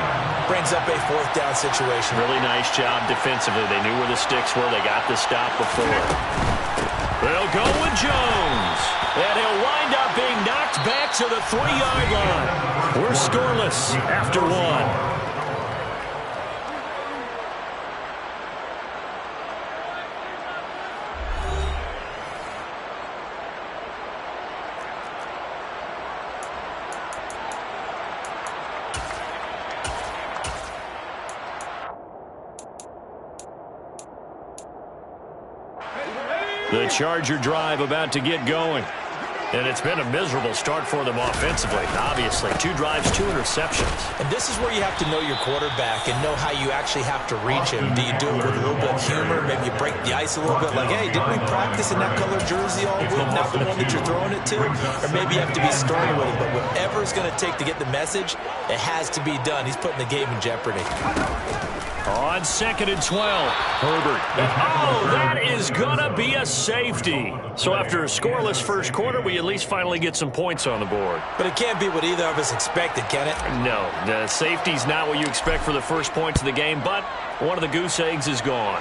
brings up a 4th down situation. Really nice job defensively. They knew where the sticks were. They got the stop before. They'll go with Jones. And he'll wind up being knocked back to the 3-yard line. We're scoreless after 1. The Charger drive about to get going. And it's been a miserable start for them offensively, obviously. 2 drives, 2 interceptions. And this is where you have to know your quarterback and know how you actually have to reach him. Do you do it with a little bit of humor? Maybe you break the ice a little bit, like, hey, didn't we practice in that color jersey all week, not the one that you're throwing it to? Or maybe you have to be stern with it. But whatever it's going to take to get the message, it has to be done. He's putting the game in jeopardy. On 2nd and 12, Herbert. Oh, that is going to be a safety. So after a scoreless first quarter, we at least finally get some points on the board. But it can't be what either of us expected, can it? No, the safety's not what you expect for the first points of the game, but one of the goose eggs is gone.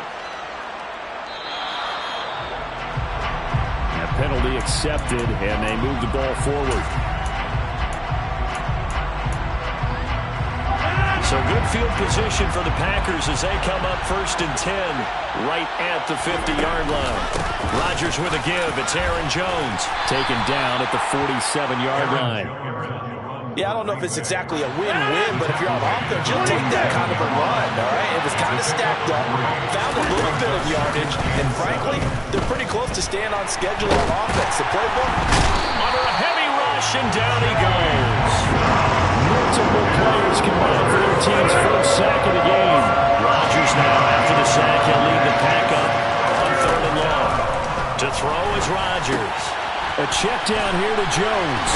A penalty accepted, and they move the ball forward. So good field position for the Packers as they come up 1st and 10 right at the 50-yard line. Rodgers with a give. It's Aaron Jones. Taken down at the 47-yard line. Yeah, I don't know if it's exactly a win-win, but if you're on offense, you'll take that kind of a run, all right? It was kind of stacked up, found a little bit of yardage, and frankly, they're pretty close to staying on schedule on offense. The playbook, under a heavy rush, and down he goes. Multiple players combined for their team's first sack of the game. Rodgers now after the sack. He'll lead the pack up on 3rd and long. To throw is Rodgers. A check down here to Jones.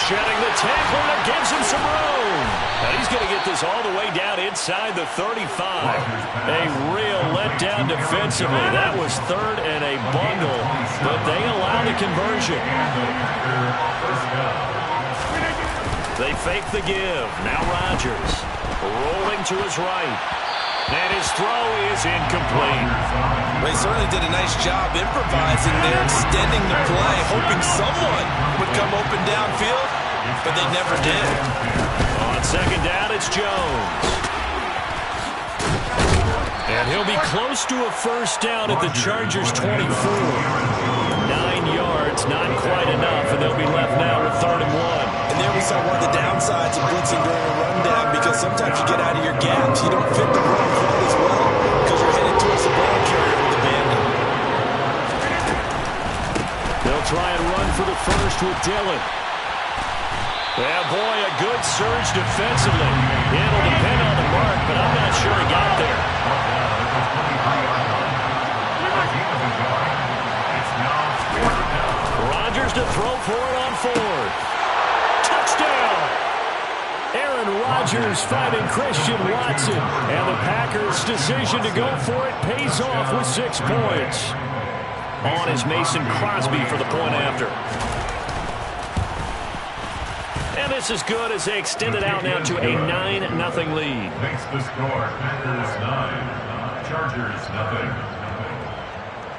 Shedding the tackle that gives him some room. And he's going to get this all the way down inside the 35. A real letdown defensively. That was 3rd and a bundle, but they allow the conversion. They fake the give. Now Rodgers rolling to his right. And his throw is incomplete. They certainly did a nice job improvising there, extending the play, hoping someone would come open downfield, but they never did. On 2nd down, it's Jones. And he'll be close to a first down at the Chargers' 24. 9 yards, not quite enough, and they'll be left now with 3rd and 1. And there we saw one of the downsides of blitzing during a rundown, because sometimes you get out of your gaps. You don't fit the run quite as well because you're headed towards the ball carrier with the bandit. They'll try and run for the first with Dillon. Yeah, boy, a good surge defensively. It'll depend on the mark, but I'm not sure he got there. Rodgers to throw for it on 4th. Touchdown! Aaron Aaron Rodgers finding Christian Watson. And the Packers' decision to go for it pays off with 6 points. On is Mason Crosby for the point after. And this is good as they extend it out now to a 9-0 lead. Makes the score Packers 9, Chargers 0.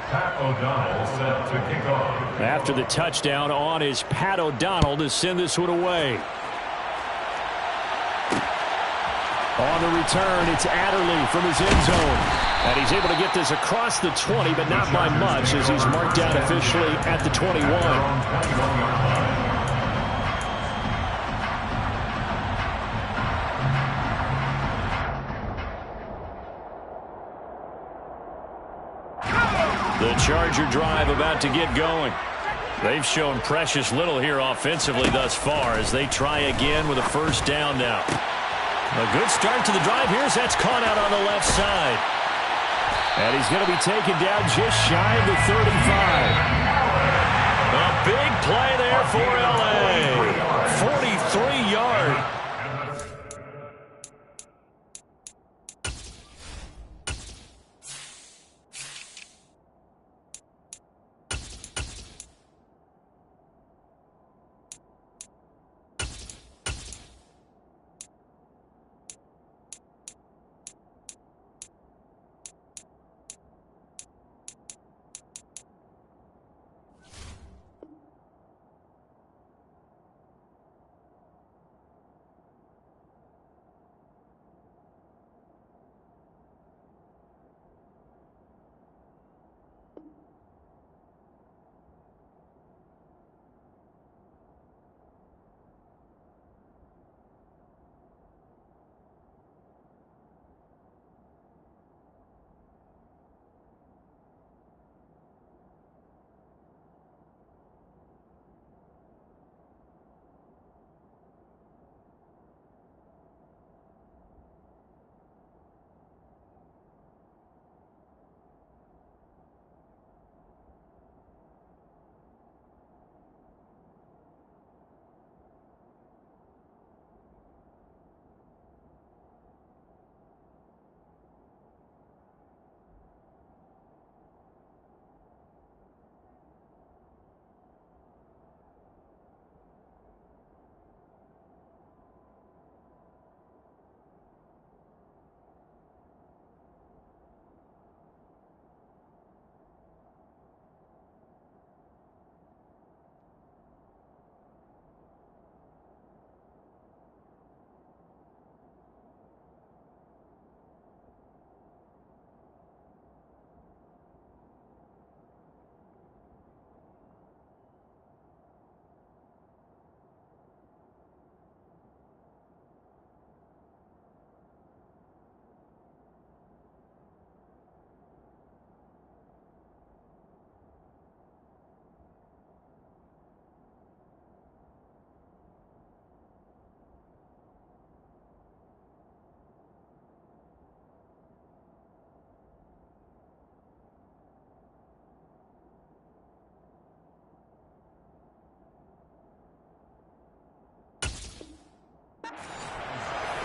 Pat O'Donnell set to kick off. After the touchdown, on is Pat O'Donnell to send this one away. On the return, it's Adderley from his end zone. And he's able to get this across the 20, but not by much as he's marked down officially at the 21. The Charger drive about to get going. They've shown precious little here offensively thus far as they try again with a first down now. A good start to the drive here as that's caught out on the left side. And he's going to be taken down just shy of the 35. A big play there for L.A. 43-yard.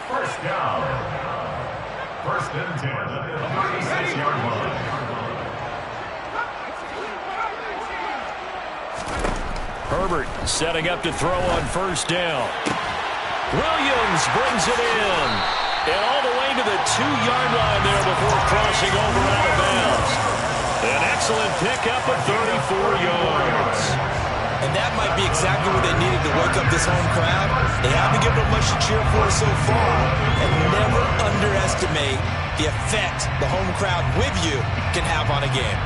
First down. First and 10 at the 36-yard line. Herbert setting up to throw on first down. Williams brings it in. And all the way to the 2-yard line there before crossing over out of bounds. An excellent pickup of 34 yards. And that might be exactly what they needed to wake up this home crowd. They haven't given them much to cheer for so far. And never underestimate the effect the home crowd with you can have on a game.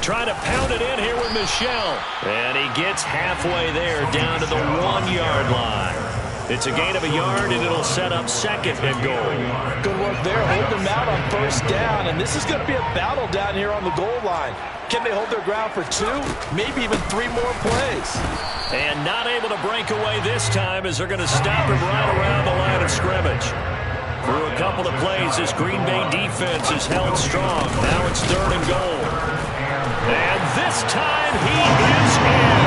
Trying to pound it in here with Michel. And he gets halfway there down to the 1-yard line. It's a gain of a yard, and it'll set up second and goal. Good work there, holding them out on first down, and this is going to be a battle down here on the goal line. Can they hold their ground for 2, maybe even 3 more plays? And not able to break away this time as they're going to stop him right around the line of scrimmage. Through a couple of plays, this Green Bay defense is held strong. Now it's third and goal. And this time he is in.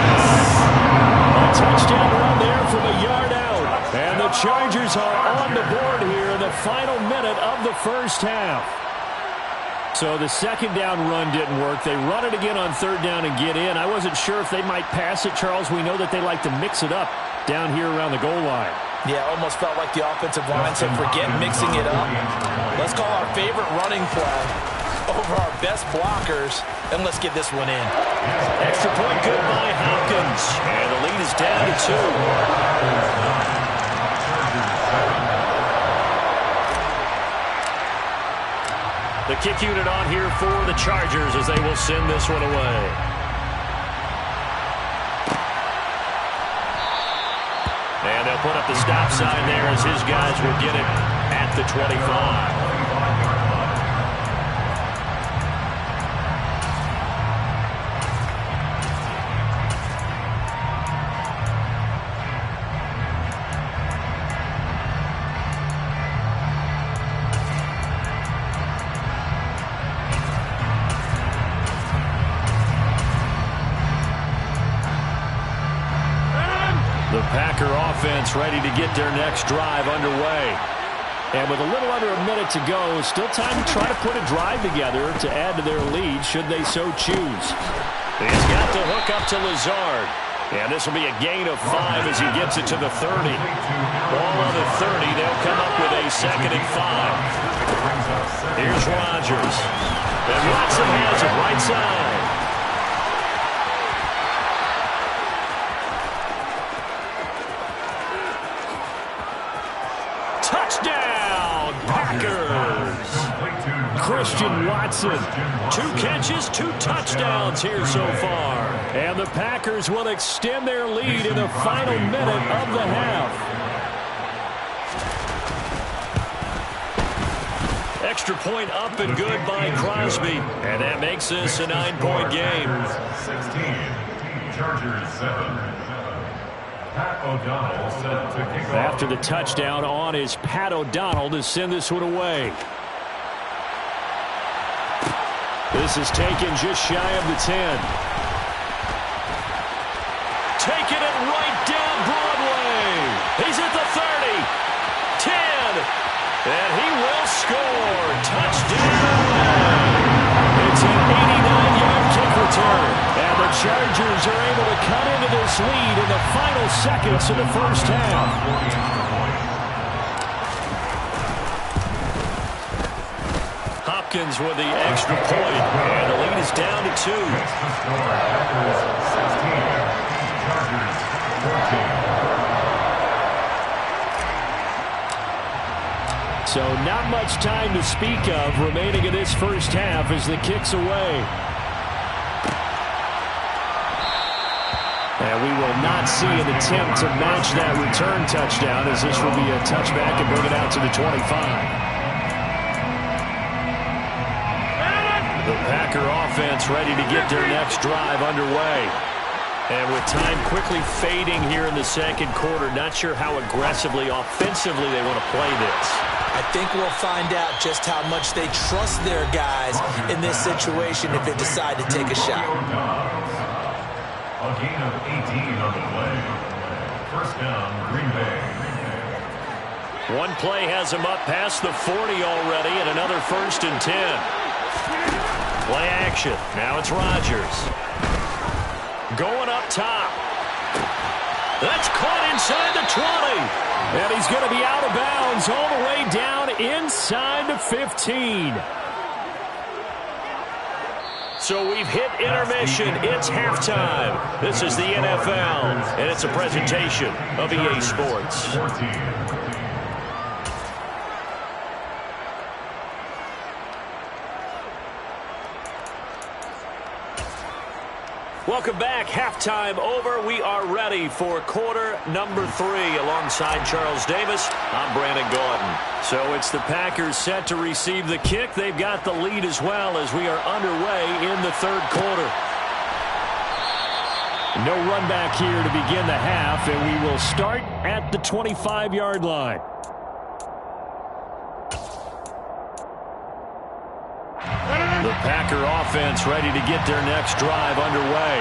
A touchdown run there from a yard out. And the Chargers are on the board here in the final minute of the first half. So the second down run didn't work. They run it again on third down and get in. I wasn't sure if they might pass it, Charles. We know that they like to mix it up down here around the goal line. Yeah, almost felt like the offensive line said, forget mixing it up. Let's call our favorite running play over our best blockers, and let's get this one in. Extra point good by Hopkins. And the lead is down to 2. The kick unit on here for the Chargers as they will send this one away. And they'll put up the stop sign there as his guys will get it at the 25. Packer offense ready to get their next drive underway. And with a little under a minute to go, still time to try to put a drive together to add to their lead should they so choose. He's got the hook up to Lazard. And this will be a gain of 5 as he gets it to the 30. Ball on the 30. They'll come up with a 2nd and 5. Here's Rodgers. And Watson has it right side. Touchdown, Packers! Christian Watson. 2 catches, 2 touchdowns here so far. And the Packers will extend their lead in the final minute of the half. Extra point up and good by Crosby. And that makes this a 9-point game. 16, Chargers 7. Pat O'Donnell set to kick off. After the touchdown on is Pat O'Donnell to send this one away. This is taken just shy of the 10. Taking it right down Broadway. He's at the 30. 10. And he will score. Touchdown. It's an 89-yard kick return. And the Chargers are able to cut into this lead in the final seconds of the first half. Hopkins with the extra point, and the lead is down to 2. So not much time to speak of remaining in this first half as the kick's away. And we will not see an attempt to match that return touchdown as this will be a touchback and bring it out to the 25. The Packer offense ready to get their next drive underway. And with time quickly fading here in the second quarter, not sure how aggressively, offensively they want to play this. I think we'll find out just how much they trust their guys in this situation if they decide to take a shot. A gain of 18 on the play. First down, Green Bay. One play has him up past the 40 already, and another 1st and 10. Play action. Now it's Rodgers. Going up top. That's caught inside the 20. And he's going to be out of bounds all the way down inside the 15. So we've hit intermission. It's halftime. This is the NFL, and it's a presentation of EA Sports. 14. Welcome back. Halftime over. We are ready for quarter number 3. Alongside Charles Davis, I'm Brandon Gaudin. So it's the Packers set to receive the kick. They've got the lead as well as we are underway in the third quarter. No run back here to begin the half, and we will start at the 25-yard line. The Packer offense ready to get their next drive underway.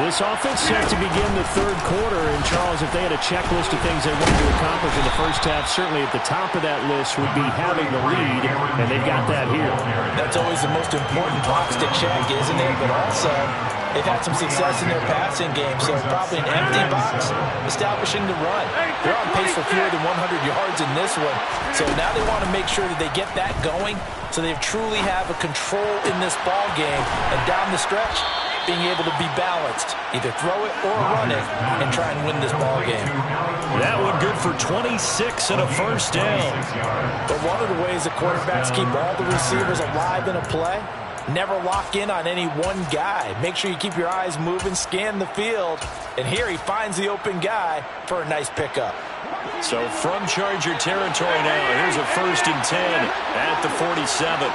This offense set to begin the third quarter. And, Charles, if they had a checklist of things they wanted to accomplish in the first half, certainly at the top of that list would be having the lead, and they've got that here. That's always the most important box to check, isn't it? But also, they've had some success in their passing game, so probably an empty box establishing the run. They're on pace for fewer than 100 yards in this one, so now they want to make sure that they get that going so they truly have a control in this ball game, and down the stretch, being able to be balanced, either throw it or run it, and try and win this ball game. That one good for 26 and a first down. But one of the ways the quarterbacks keep all the receivers alive in a play, never lock in on any one guy. Make sure you keep your eyes moving, scan the field, and here he finds the open guy for a nice pickup. So from Charger territory now, here's a 1st and 10 at the 47.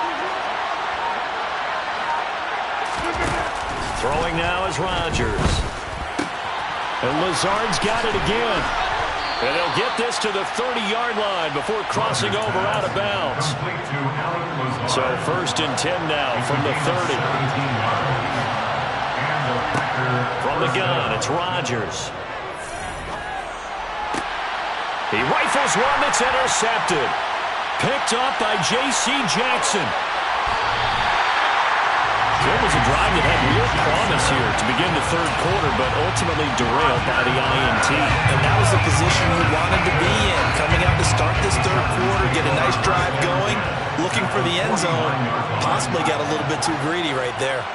Throwing now is Rodgers. And Lazard's got it again. And they'll get this to the 30-yard line before crossing over out of bounds. So 1st and 10 now from the 30. From the gun, it's Rodgers. He rifles one that's intercepted. Picked up by J.C. Jackson. It was a drive that had real promise here to begin the third quarter, but ultimately derailed by the INT. And that was the position he wanted to be in. Coming out to start this third quarter, get a nice drive going, looking for the end zone. Possibly got a little bit too greedy right there.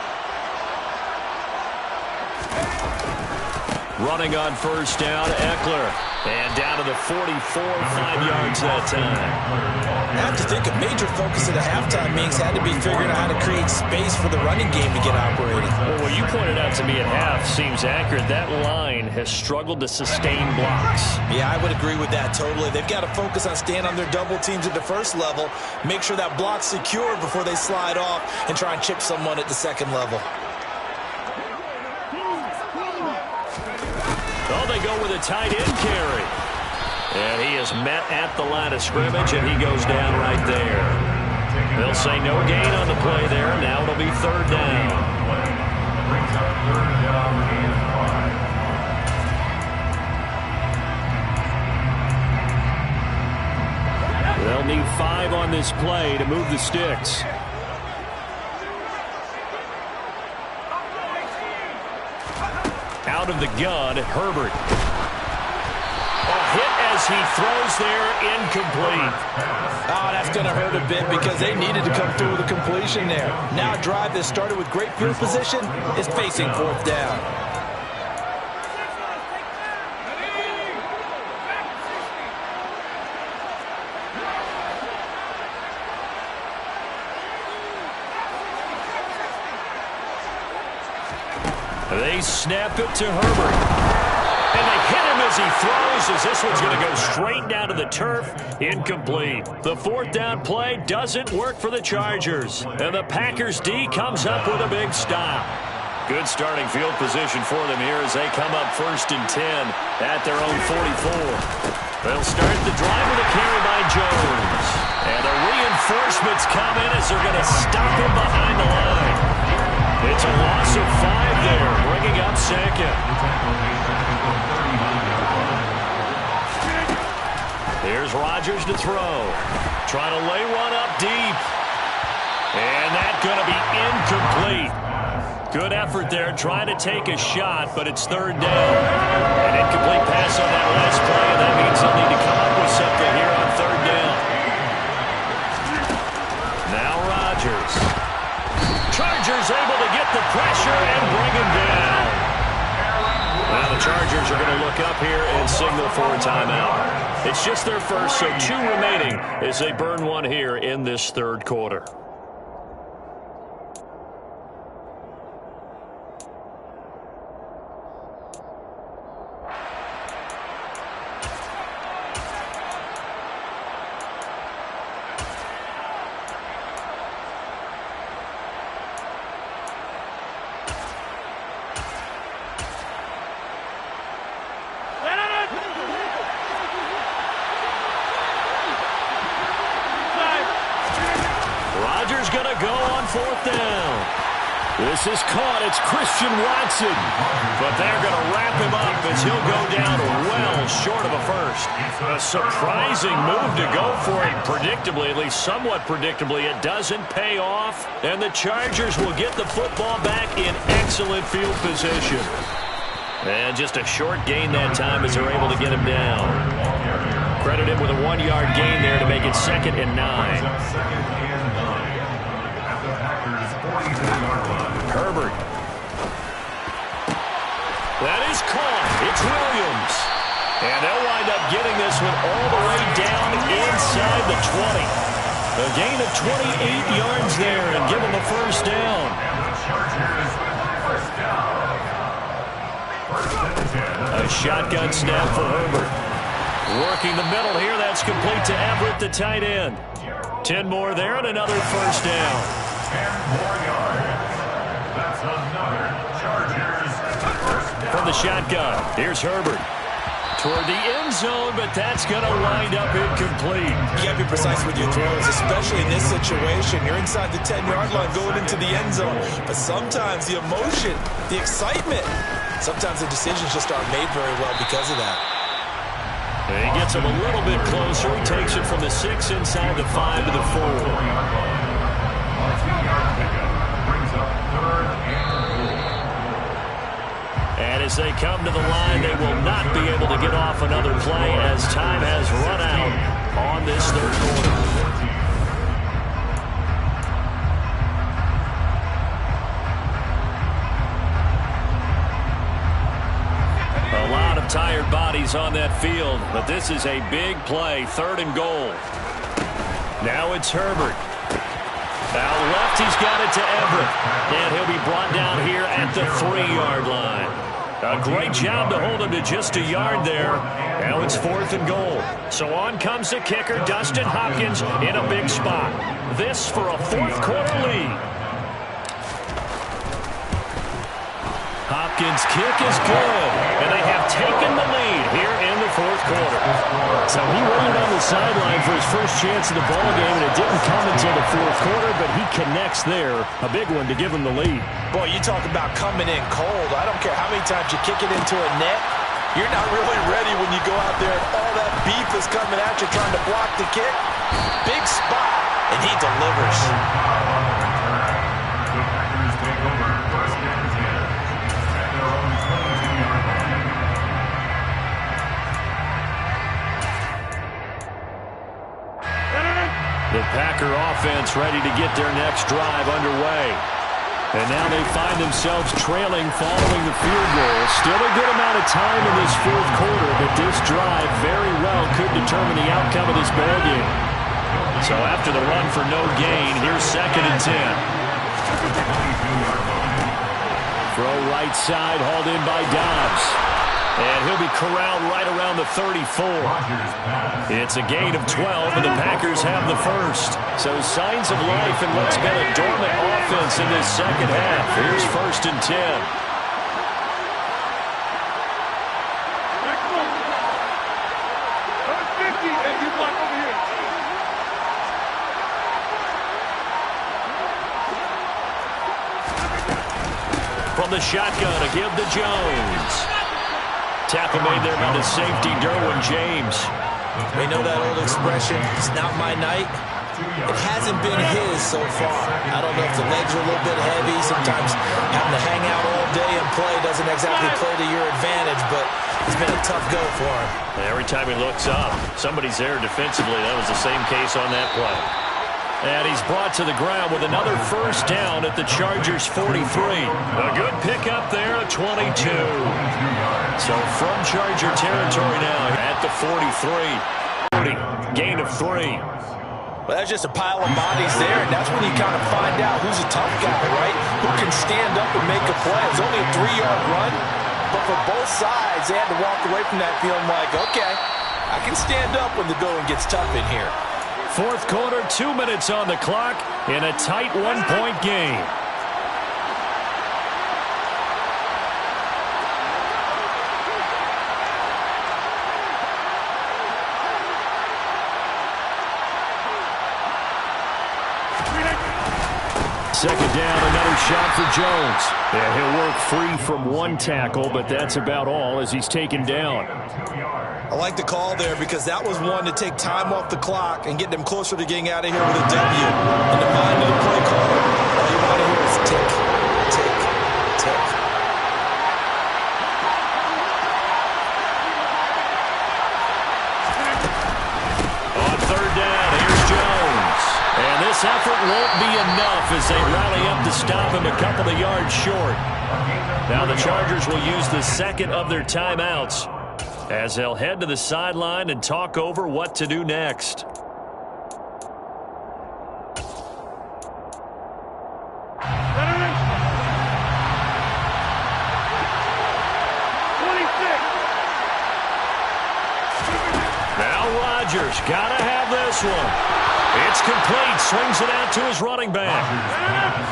Running on 1st down, Eckler. And down to the 44, 5 yards that time. I have to think a major focus of the halftime meetings had to be figuring out how to create space for the running game to get operating. Well, what you pointed out to me at half seems accurate. That line has struggled to sustain blocks. Yeah, I would agree with that totally. They've got to focus on staying on their double teams at the first level, make sure that block's secure before they slide off and try and chip someone at the second level. Oh, they go with a tight end carry. And he is met at the line of scrimmage, and he goes down right there. They'll say no gain on the play there. Now it'll be 3rd down. Brings up 3rd down and 5. They'll need 5 on this play to move the sticks. Out of the gun, Herbert. A hit as he throws there, incomplete. Oh, that's going to hurt a bit because they needed to come through with a completion there. Now a drive that started with great field position is facing 4th down. They snap it to Herbert. And they hit him as he throws, as this one's going to go straight down to the turf. Incomplete. The 4th down play doesn't work for the Chargers. And the Packers D comes up with a big stop. Good starting field position for them here as they come up 1st and 10 at their own 44. They'll start the drive with a carry by Jones. And the reinforcements come in as they're going to stop him behind the line. It's a loss of 5 there, bringing up 2nd. Here's Rodgers to throw. Trying to lay one up deep. And that's going to be incomplete. Good effort there, trying to take a shot, but it's 3rd down. An incomplete pass on that last play, and that means they'll need to come up with something here on 3rd down. Now Rodgers. Chargers able to get the pressure and bring him down. Now the Chargers are going to look up here and signal for a timeout. It's just their first, so 2 remaining as they burn one here in this third quarter. going to go on 4th down. This is caught. It's Christian Watson. But they're going to wrap him up as he'll go down well short of a first. A surprising move to go for it. Predictably, at least somewhat predictably, it doesn't pay off. And the Chargers will get the football back in excellent field position. And just a short gain that time as they're able to get him down. Credit him with a 1-yard gain there to make it 2nd and 9. Herbert. That is caught. It's Williams. And they'll wind up getting this one all the way down inside the 20. A gain of 28 yards there and give them a first down. A shotgun snap for Herbert. Working the middle here. That's complete to Everett, the tight end. 10 more there and another first down. 10 more yards. That's another Chargers first down. From the shotgun, here's Herbert. Toward the end zone, but that's going to wind up incomplete. You got to be precise with your throws, especially in this situation. You're inside the 10-yard line going into the end zone. But sometimes the emotion, the excitement, sometimes the decisions just aren't made very well because of that. And he gets him a little bit closer. He takes it from the 6 inside the 5 to the 4. And as they come to the line, they will not be able to get off another play as time has run out on this 3rd quarter. A lot of tired bodies on that field, but this is a big play, 3rd and goal. Now it's Herbert. Out left, he's got it to Everett. And he'll be brought down here at the 3-yard line. A great job to hold him to just a yard there. Now it's 4th and goal. So on comes the kicker, Dustin Hopkins, in a big spot. This for a 4th quarter lead. Hopkins' kick is good. And they have taken the lead here in the 4th quarter. So he waited on the sideline for his first chance of the ball game, and it didn't come until the 4th quarter, but he connects there. A big one to give him the lead. Boy, you talk about coming in cold. I don't care how many times you kick it into a net. You're not really ready when you go out there and all that beef is coming at you trying to block the kick. Big spot, and he delivers. The Packer offense ready to get their next drive underway. And now they find themselves trailing following the field goal. Still a good amount of time in this 4th quarter, but this drive very well could determine the outcome of this ball game. So after the run for no gain, here's 2nd and 10. Throw right side, hauled in by Dobbs. And he'll be corralled right around the 34. It's a gain of 12, and the Packers have the first. So signs of life in what's been a dormant offense in this 2nd half. Here's 1st and 10. From the shotgun, a give to Jones. Tackle made there by the safety, Derwin James. We know that old expression, it's not my night. It hasn't been his so far. I don't know if the legs are a little bit heavy. Sometimes having to hang out all day and play doesn't exactly play to your advantage, but it's been a tough go for him. Every time he looks up, somebody's there defensively. That was the same case on that play. And he's brought to the ground with another first down at the Chargers' 43. A good pickup there at 22. So from Charger territory now at the 43. Gain of 3. Well, that's just a pile of bodies there, and that's when you kind of find out who's a tough guy, right? Who can stand up and make a play. It's only a 3-yard run, but for both sides, they had to walk away from that feeling like, okay, I can stand up when the going gets tough in here. 4th quarter, 2 minutes on the clock in a tight 1-point game. Second down, another shot for Jones. And he'll work free from one tackle, but that's about all as he's taken down. I like the call there because that was one to take time off the clock and get them closer to getting out of here with a W. In the mind of the play caller, all you want to hear is tick, tick, tick. On third down, here's Jones. And this effort won't be enough as they rally up to stop him a couple of yards short. Now the Chargers will use the second of their timeouts as they'll head to the sideline and talk over what to do next. Now Rodgers, gotta have this one. It's complete, swings it out to his running back.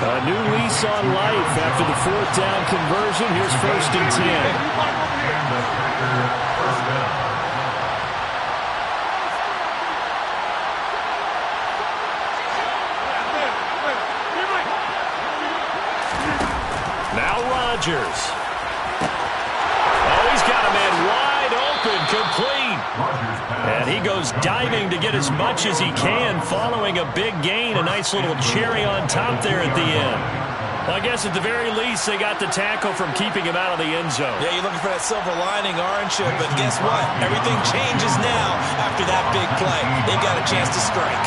A new lease on life after the fourth down conversion. Here's 1st and 10. Now Rodgers. Oh, he's got a man wide open, complete. And he goes diving to get as much as he can, following a big gain. A nice little cherry on top there at the end. Well, I guess at the very least, they got the tackle from keeping him out of the end zone. Yeah, you're looking for that silver lining, aren't you? But guess what? Everything changes now after that big play. They've got a chance to strike.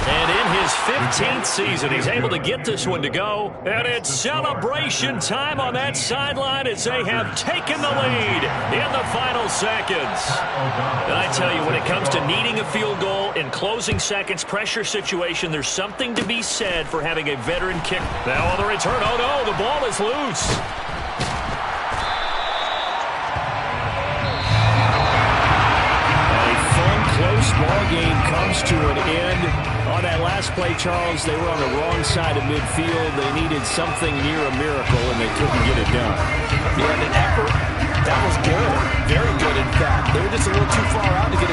And in his 15th season, he's able to get this one to go. And it's celebration time on that sideline as they have taken the lead in the final seconds. And I tell you, when it comes to needing a field goal in closing seconds, pressure situation, there's something to be said for having a veteran kick. Now on the return, oh no, the ball is loose. A fun, close ball game comes to an end. On that last play, Charles, they were on the wrong side of midfield. They needed something near a miracle, and they couldn't get it done. Yeah, the effort, that was good. Very good, in fact. They were just a little too far out to get